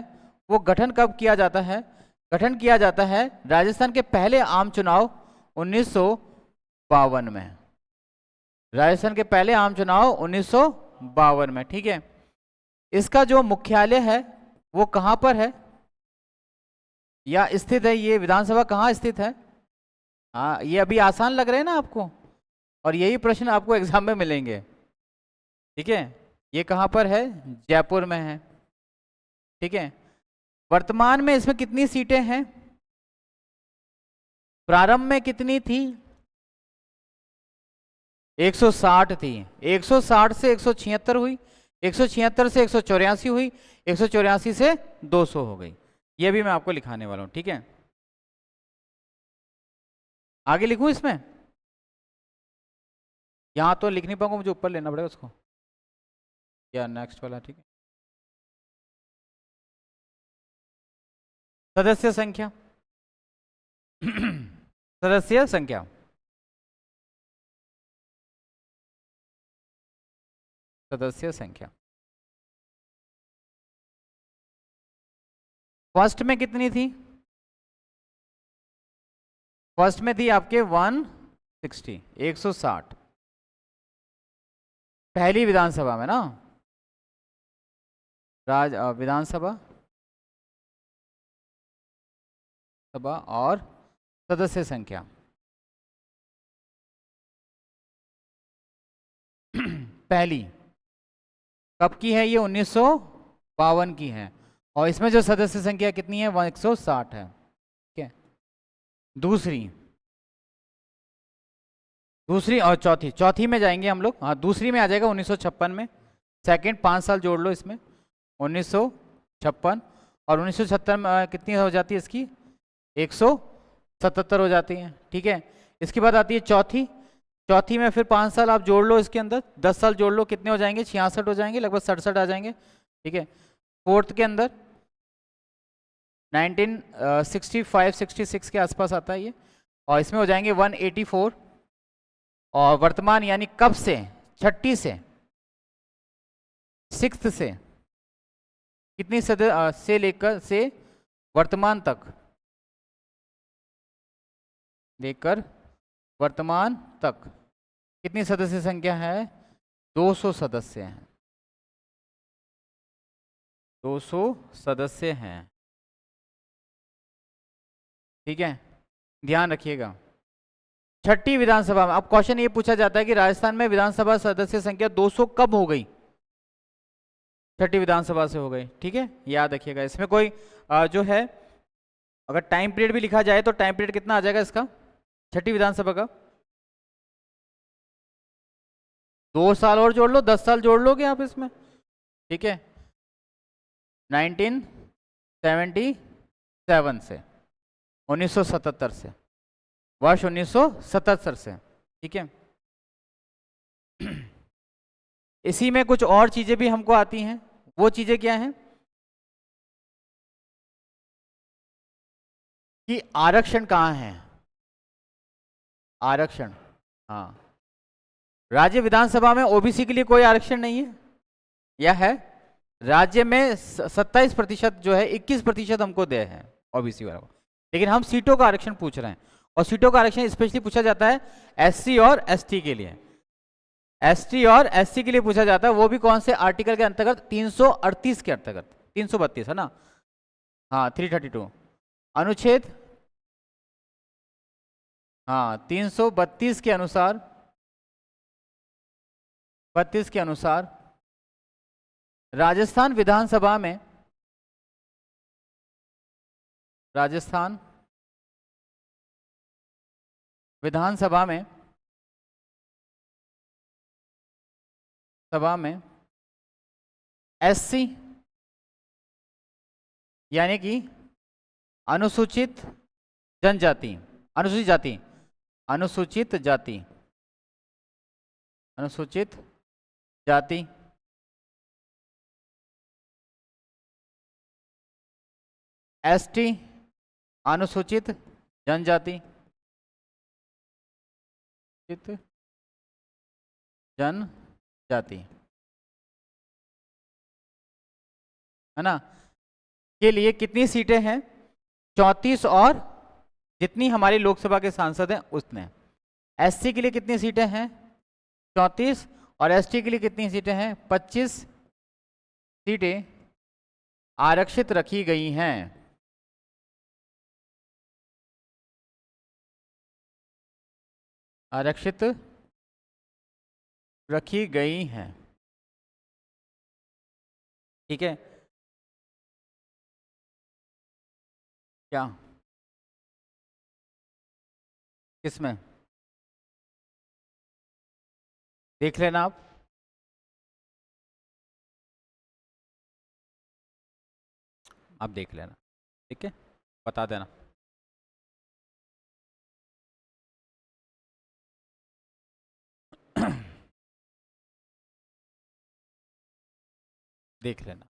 वो गठन कब किया जाता है, गठन किया जाता है राजस्थान के पहले आम चुनाव 1952 में। राजस्थान के पहले आम चुनाव 1952 में, ठीक है। इसका जो मुख्यालय है वो कहाँ पर है या स्थित है, ये विधानसभा कहाँ स्थित है। हाँ, ये अभी आसान लग रहे हैं ना आपको, और यही प्रश्न आपको एग्जाम में मिलेंगे। ठीक है, ये कहाँ पर है, जयपुर में है। ठीक है, वर्तमान में इसमें कितनी सीटें हैं, प्रारंभ में कितनी थी, 160 थी। 160 से 176 हुई, 176 से 184 हुई, 184 से 200 हो गई। ये भी मैं आपको लिखाने वाला हूं। ठीक है, आगे लिखूं इसमें, यहां तो लिख नहीं पाऊंगा, मुझे ऊपर लेना पड़ेगा उसको, या नेक्स्ट वाला। ठीक है, सदस्य संख्या सदस्य संख्या, सदस्य संख्या फर्स्ट में कितनी थी, फर्स्ट में थी आपके 160, 160 पहली विधानसभा में ना, विधानसभा सभा और सदस्य संख्या पहली कब की है, ये 1952 की है, और इसमें जो सदस्य संख्या कितनी है, 160 है। ठीक है, दूसरी और चौथी में जाएंगे हम लोग। हाँ, दूसरी में आ जाएगा 1956 में, सेकंड 5 साल जोड़ लो इसमें, 1956 और 1976 में कितनी हो जाती है इसकी, 177 हो जाती है। ठीक है, इसके बाद आती है चौथी में फिर 5 साल आप जोड़ लो इसके अंदर, 10 साल जोड़ लो, कितने हो जाएंगे, 66 हो जाएंगे, लगभग 67 आ जाएंगे। ठीक है, फोर्थ के अंदर 1965-66 के आसपास आता है ये, और इसमें हो जाएंगे 184, और वर्तमान यानी कब से, छठी से, सिक्स्थ से, कितनी से लेकर से वर्तमान तक, लेकर वर्तमान तक कितनी सदस्य संख्या है, 200 सदस्य हैं, 200 सदस्य हैं। ठीक है, ध्यान रखिएगा। छठी विधानसभा में अब क्वेश्चन ये पूछा जाता है कि राजस्थान में विधानसभा सदस्य संख्या 200 कब हो गई, छठी विधानसभा से हो गई। ठीक है, याद रखिएगा। इसमें कोई जो है, अगर टाइम पीरियड भी लिखा जाए तो टाइम पीरियड कितना आ जाएगा इसका, छठी विधानसभा का, 2 साल और जोड़ लो, 10 साल जोड़ लोगे आप इसमें। ठीक है, 1977 से, 1977 से, वर्ष 1977 से। ठीक है, इसी में कुछ और चीजें भी हमको आती हैं, वो चीजें क्या हैं कि आरक्षण कहाँ है, आरक्षण, हाँ, राज्य विधानसभा में ओबीसी के लिए कोई आरक्षण नहीं है, या है, राज्य में 27% जो है, 21% हमको दे है ओबीसी वालों को, लेकिन हम सीटों का आरक्षण पूछ रहे हैं, और सीटों का आरक्षण स्पेशली पूछा जाता है एससी और एसटी के लिए, एसटी और एससी के लिए पूछा जाता है, वो भी कौन से आर्टिकल के अंतर्गत, 338 के अंतर्गत, 332 है ना, हाँ 332 अनुच्छेद, हाँ 332 के अनुसार, 32 के अनुसार राजस्थान विधानसभा में, राजस्थान विधानसभा में, सभा में एससी यानी कि अनुसूचित जनजाति, अनुसूचित जाति, अनुसूचित जाति, अनुसूचित जाति, एसटी अनुसूचित जनजाति, जनजाति है ना, के लिए कितनी सीटें हैं, 34, और जितनी हमारी लोकसभा के सांसद हैं उतने। एससी के लिए कितनी सीटें हैं, 34, और एसटी के लिए कितनी सीटें हैं, 25 सीटें आरक्षित रखी गई हैं, आरक्षित रखी गई हैं। ठीक है, क्या किसमें देख लेना आप। आप देख लेना, ठीक है, बता देना। देख लेना।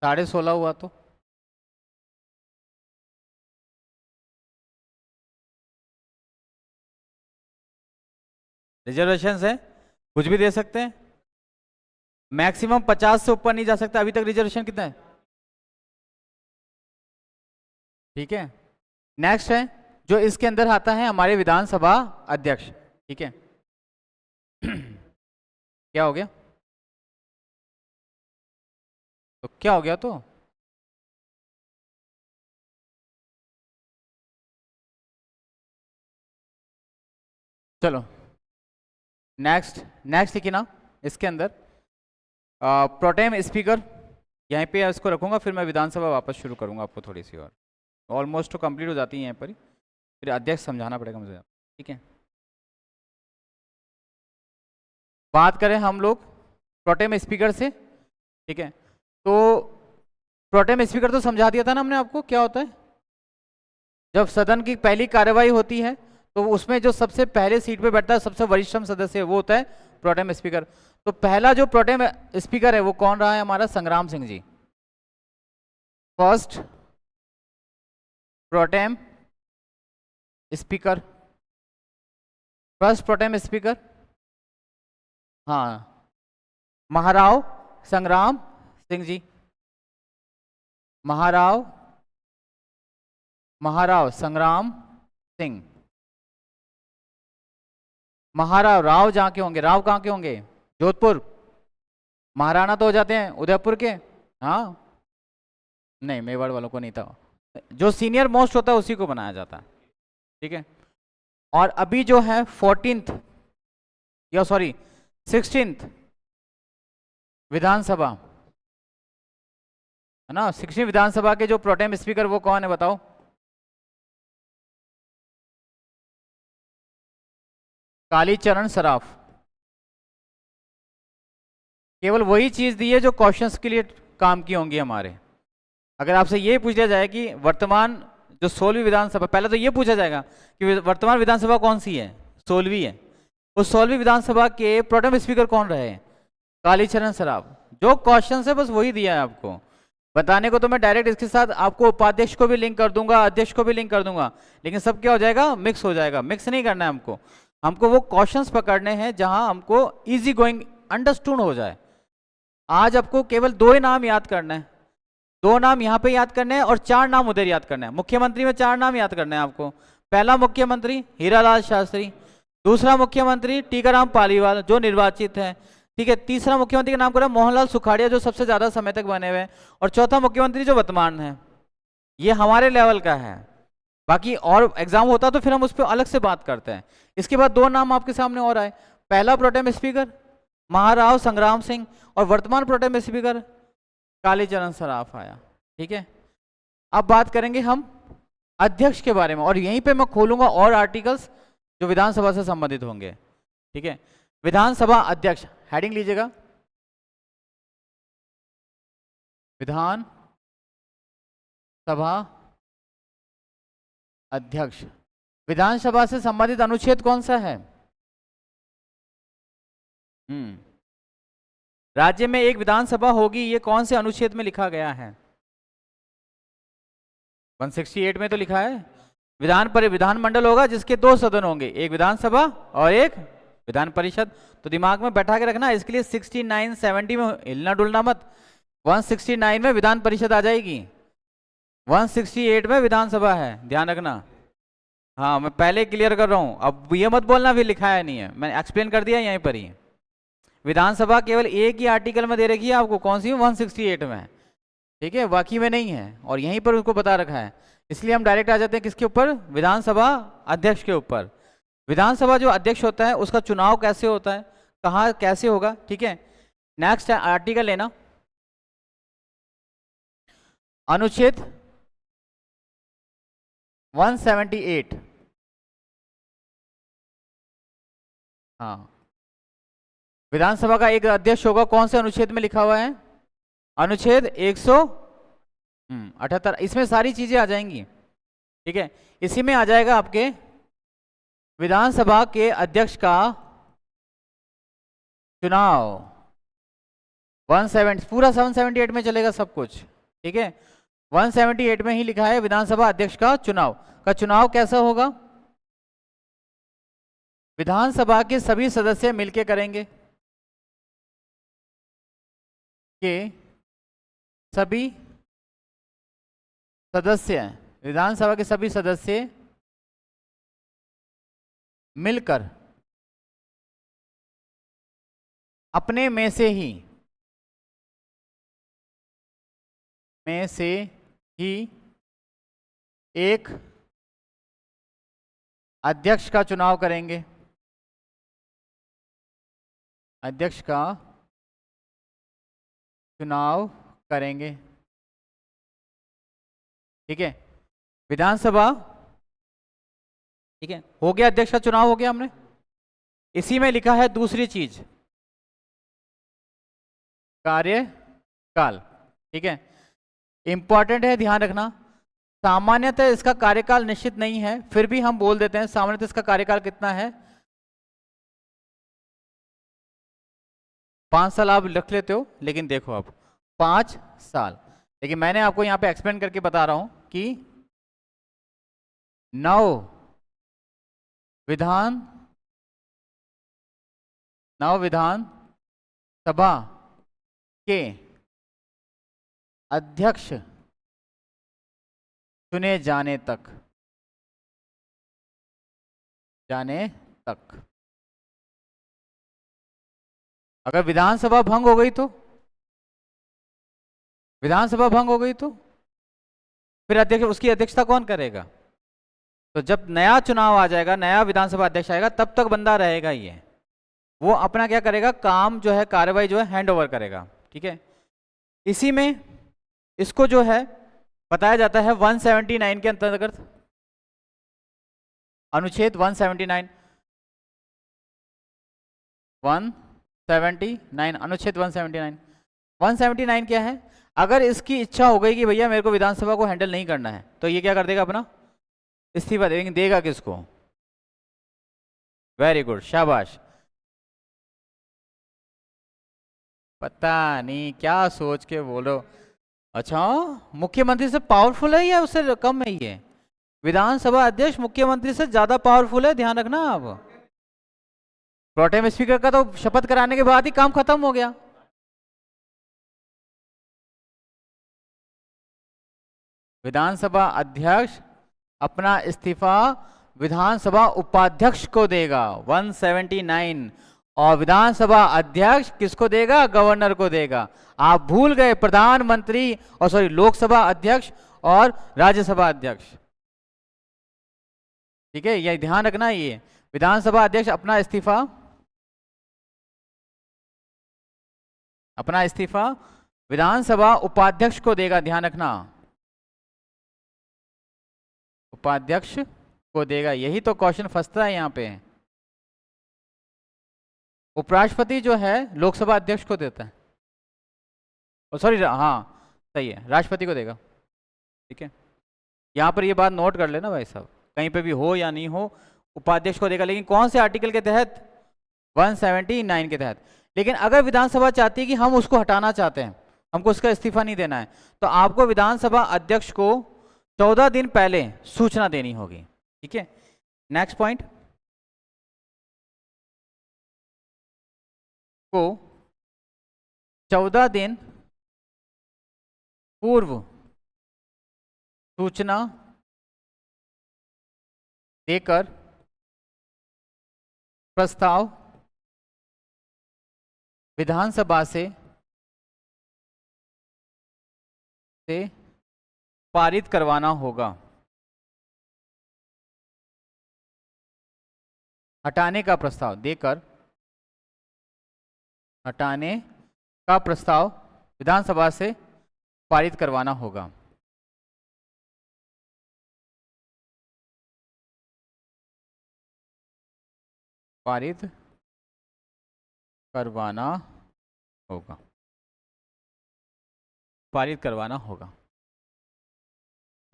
साढ़े 16 हुआ तो रिजर्वेशन है, कुछ भी दे सकते हैं, मैक्सिमम 50 से ऊपर नहीं जा सकता। अभी तक रिजर्वेशन कितना है, ठीक है। नेक्स्ट है जो इसके अंदर आता है हमारे विधानसभा अध्यक्ष, ठीक है। क्या हो गया, तो क्या हो गया तो चलो नेक्स्ट, नेक्स्ट लिखिए ना इसके अंदर प्रोटेम स्पीकर, यहीं पे इसको रखूंगा, फिर मैं विधानसभा वापस शुरू करूंगा आपको थोड़ी सी और ऑलमोस्ट तो कंप्लीट हो जाती है यहाँ पर ही, फिर अध्यक्ष समझाना पड़ेगा मुझे, ठीक है। बात करें हम लोग प्रोटेम स्पीकर से, ठीक है, तो प्रोटेम स्पीकर तो समझा दिया था ना हमने आपको क्या होता है। जब सदन की पहली कार्यवाही होती है तो उसमें जो सबसे पहले सीट पे बैठता है सबसे वरिष्ठतम सदस्य वो होता है प्रोटेम स्पीकर। तो पहला जो प्रोटेम स्पीकर है वो कौन रहा है हमारा, Sangram Singh ji, first pro tem speaker, first pro tem speaker, हाँ, महाराव संग्राम सिंह जी, महाराव संग्राम सिंह। महाराव राव जहां के होंगे, राव कहां के होंगे, जोधपुर, महाराणा तो हो जाते हैं उदयपुर के, हाँ नहीं मेवाड़ वालों को नहीं था, जो सीनियर मोस्ट होता है उसी को बनाया जाता है, ठीक है। और अभी जो है 14th या सॉरी 16th विधानसभा है ना, 16वीं विधानसभा के जो प्रोटेम स्पीकर वो कौन है बताओ, कालीचरण सराफ। केवल वही चीज दी है जो क्वेश्चंस के लिए काम की होंगी हमारे। अगर आपसे ये पूछ लिया जाए कि वर्तमान जो 16वीं विधानसभा, पहले तो ये पूछा जाएगा कि वर्तमान विधानसभा कौन सी है, 16वीं है, उस 16वीं विधानसभा के प्रोटेम स्पीकर कौन रहे, कालीचरण सराफ। जो क्वेश्चन है बस वही दिया है आपको बताने को, तो मैं डायरेक्ट इसके साथ आपको उपाध्यक्ष को भी लिंक कर दूंगा, अध्यक्ष को भी लिंक कर दूंगा, लेकिन सब क्या हो जाएगा, मिक्स हो जाएगा। मिक्स नहीं करना है हमको, हमको वो क्वेश्चंस पकड़ने हैं जहां हमको इजी गोइंग अंडरस्टूड हो जाए। आज आपको केवल 2 ही नाम याद करना है, 2 नाम यहाँ पे याद करने हैं और 4 नाम उधर याद करने हैं। मुख्यमंत्री में 4 नाम याद करने हैं आपको। पहला मुख्यमंत्री हीरालाल शास्त्री, दूसरा मुख्यमंत्री टीकाराम पालीवाल जो निर्वाचित है, ठीक है, तीसरा मुख्यमंत्री का नाम करा मोहनलाल सुखाड़िया जो सबसे ज्यादा समय तक बने हुए हैं, और चौथा मुख्यमंत्री जो वर्तमान है। ये हमारे लेवल का है, बाकी और एग्जाम होता तो फिर हम उस पर अलग से बात करते हैं। इसके बाद 2 नाम आपके सामने और आए, पहला प्रोटेम स्पीकर महाराव संग्राम सिंह और वर्तमान प्रोटेम स्पीकर कालीचरण सराफ आया, ठीक है। अब बात करेंगे हम अध्यक्ष के बारे में, और यहीं पे मैं खोलूंगा और आर्टिकल्स जो विधानसभा से संबंधित होंगे, ठीक है। विधानसभा अध्यक्ष, हेडिंग लीजिएगा, विधान सभा अध्यक्ष। विधानसभा से संबंधित अनुच्छेद कौन सा है, राज्य में एक विधानसभा होगी, ये कौन से अनुच्छेद में लिखा गया है, 168 में तो लिखा है। विधानमंडल होगा जिसके 2 सदन होंगे, एक विधानसभा और एक विधान परिषद। तो दिमाग में बैठा के रखना, इसके लिए 69 70 में हिलना डुलना मत। 169 में विधान परिषद आ जाएगी, 168 में विधानसभा है, ध्यान रखना। हाँ मैं पहले क्लियर कर रहा हूं, अब ये मत बोलना फिर लिखाया नहीं है, मैंने एक्सप्लेन कर दिया यहीं पर ही। विधानसभा केवल एक ही आर्टिकल में दे रखी है आपको, कौन सी, 168 में, ठीक है, बाकी में नहीं है, और यहीं पर उसको बता रखा है। इसलिए हम डायरेक्ट आ जाते हैं किसके ऊपर, विधानसभा अध्यक्ष के ऊपर। विधानसभा जो अध्यक्ष होता है उसका चुनाव कैसे होता है, कहाँ कैसे होगा, ठीक है। नेक्स्ट आर्टिकल लेना, अनुच्छेद 178। हाँ, विधानसभा का एक अध्यक्ष होगा, कौन से अनुच्छेद में लिखा हुआ है, अनुच्छेद 178। इसमें सारी चीजें आ जाएंगी, ठीक है। इसी में आ जाएगा आपके विधानसभा के अध्यक्ष का चुनाव। 170 पूरा 778 में चलेगा सब कुछ, ठीक है। 178 में ही लिखा है विधानसभा अध्यक्ष का चुनाव कैसा होगा, विधानसभा के सभी सदस्य मिलकर करेंगे, के सभी सदस्य, विधानसभा के सभी सदस्य मिलकर अपने में से ही एक अध्यक्ष का चुनाव करेंगे, अध्यक्ष का चुनाव करेंगे, ठीक है। विधानसभा, ठीक है, हो गया, अध्यक्ष का चुनाव हो गया हमने। इसी में लिखा है दूसरी चीज, कार्यकाल, ठीक है। इंपॉर्टेंट है, ध्यान रखना। सामान्यतः इसका कार्यकाल निश्चित नहीं है, फिर भी हम बोल देते हैं सामान्यतः इसका कार्यकाल कितना है, 5 साल आप रख लेते हो, लेकिन देखो अब 5 साल, लेकिन मैंने आपको यहां पे एक्सप्लेन करके बता रहा हूं कि 9 विधान सभा के अध्यक्ष चुने जाने तक अगर विधानसभा भंग हो गई तो फिर अध्यक्ष, उसकी अध्यक्षता कौन करेगा, तो जब नया चुनाव आ जाएगा, नया विधानसभा अध्यक्ष आएगा, तब तक बंदा रहेगा ही है, वो अपना क्या करेगा, काम जो है, कार्रवाई जो है हैंड ओवर करेगा, ठीक है। इसी में इसको जो है बताया जाता है 179 के अंतर्गत, अनुच्छेद 179 अनुच्छेद 179 क्या है, अगर इसकी इच्छा हो गई कि भैया मेरे को विधानसभा को हैंडल नहीं करना है, तो ये क्या कर देगा, अपना इस्तीफा देगा किसको, वेरी गुड, शाबाश। पता नहीं क्या सोच के बोलो, अच्छा मुख्यमंत्री से पावरफुल है या उससे कम है, ये विधानसभा अध्यक्ष मुख्यमंत्री से ज्यादा पावरफुल है, ध्यान रखना आप। प्रोटेम स्पीकर का तो शपथ कराने के बाद ही काम खत्म हो गया। विधानसभा अध्यक्ष अपना इस्तीफा विधानसभा उपाध्यक्ष को देगा, 179, और विधानसभा अध्यक्ष किसको देगा, गवर्नर को देगा। आप भूल गए प्रधानमंत्री और सॉरी लोकसभा अध्यक्ष और राज्यसभा अध्यक्ष, ठीक है, यह ध्यान रखना। ये विधानसभा अध्यक्ष अपना इस्तीफा विधानसभा उपाध्यक्ष को देगा, ध्यान रखना, उपाध्यक्ष को देगा। यही तो क्वेश्चन फंसता है यहाँ पे। उपराष्ट्रपति जो है लोकसभा अध्यक्ष को देता है, सॉरी हाँ सही है, राष्ट्रपति को देगा, ठीक है। यहाँ पर ये बात नोट कर लेना भाई साहब, कहीं पे भी हो या नहीं हो, उपाध्यक्ष को देगा, लेकिन कौन से आर्टिकल के तहत, 179 के तहत। लेकिन अगर विधानसभा चाहती है कि हम उसको हटाना चाहते हैं, हमको उसका इस्तीफा नहीं देना है, तो आपको विधानसभा अध्यक्ष को 14 दिन पहले सूचना देनी होगी, ठीक है। नेक्स्ट पॉइंट, को 14 दिन पूर्व सूचना देकर प्रस्ताव विधानसभा से पारित करवाना होगा। हटाने का प्रस्ताव देकर हटाने का प्रस्ताव विधानसभा से पारित करवाना होगा। पारित करवाना होगा। पारित करवाना होगा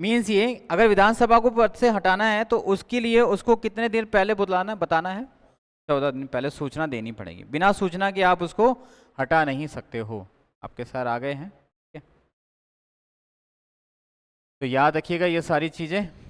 मीन्स ये, अगर विधानसभा को पद से हटाना है तो उसके लिए उसको कितने दिन पहले बताना है, 14 दिन पहले सूचना देनी पड़ेगी। बिना सूचना के आप उसको हटा नहीं सकते हो। आपके सर आ गए हैं, ठीक है? तो याद रखिएगा ये सारी चीजें।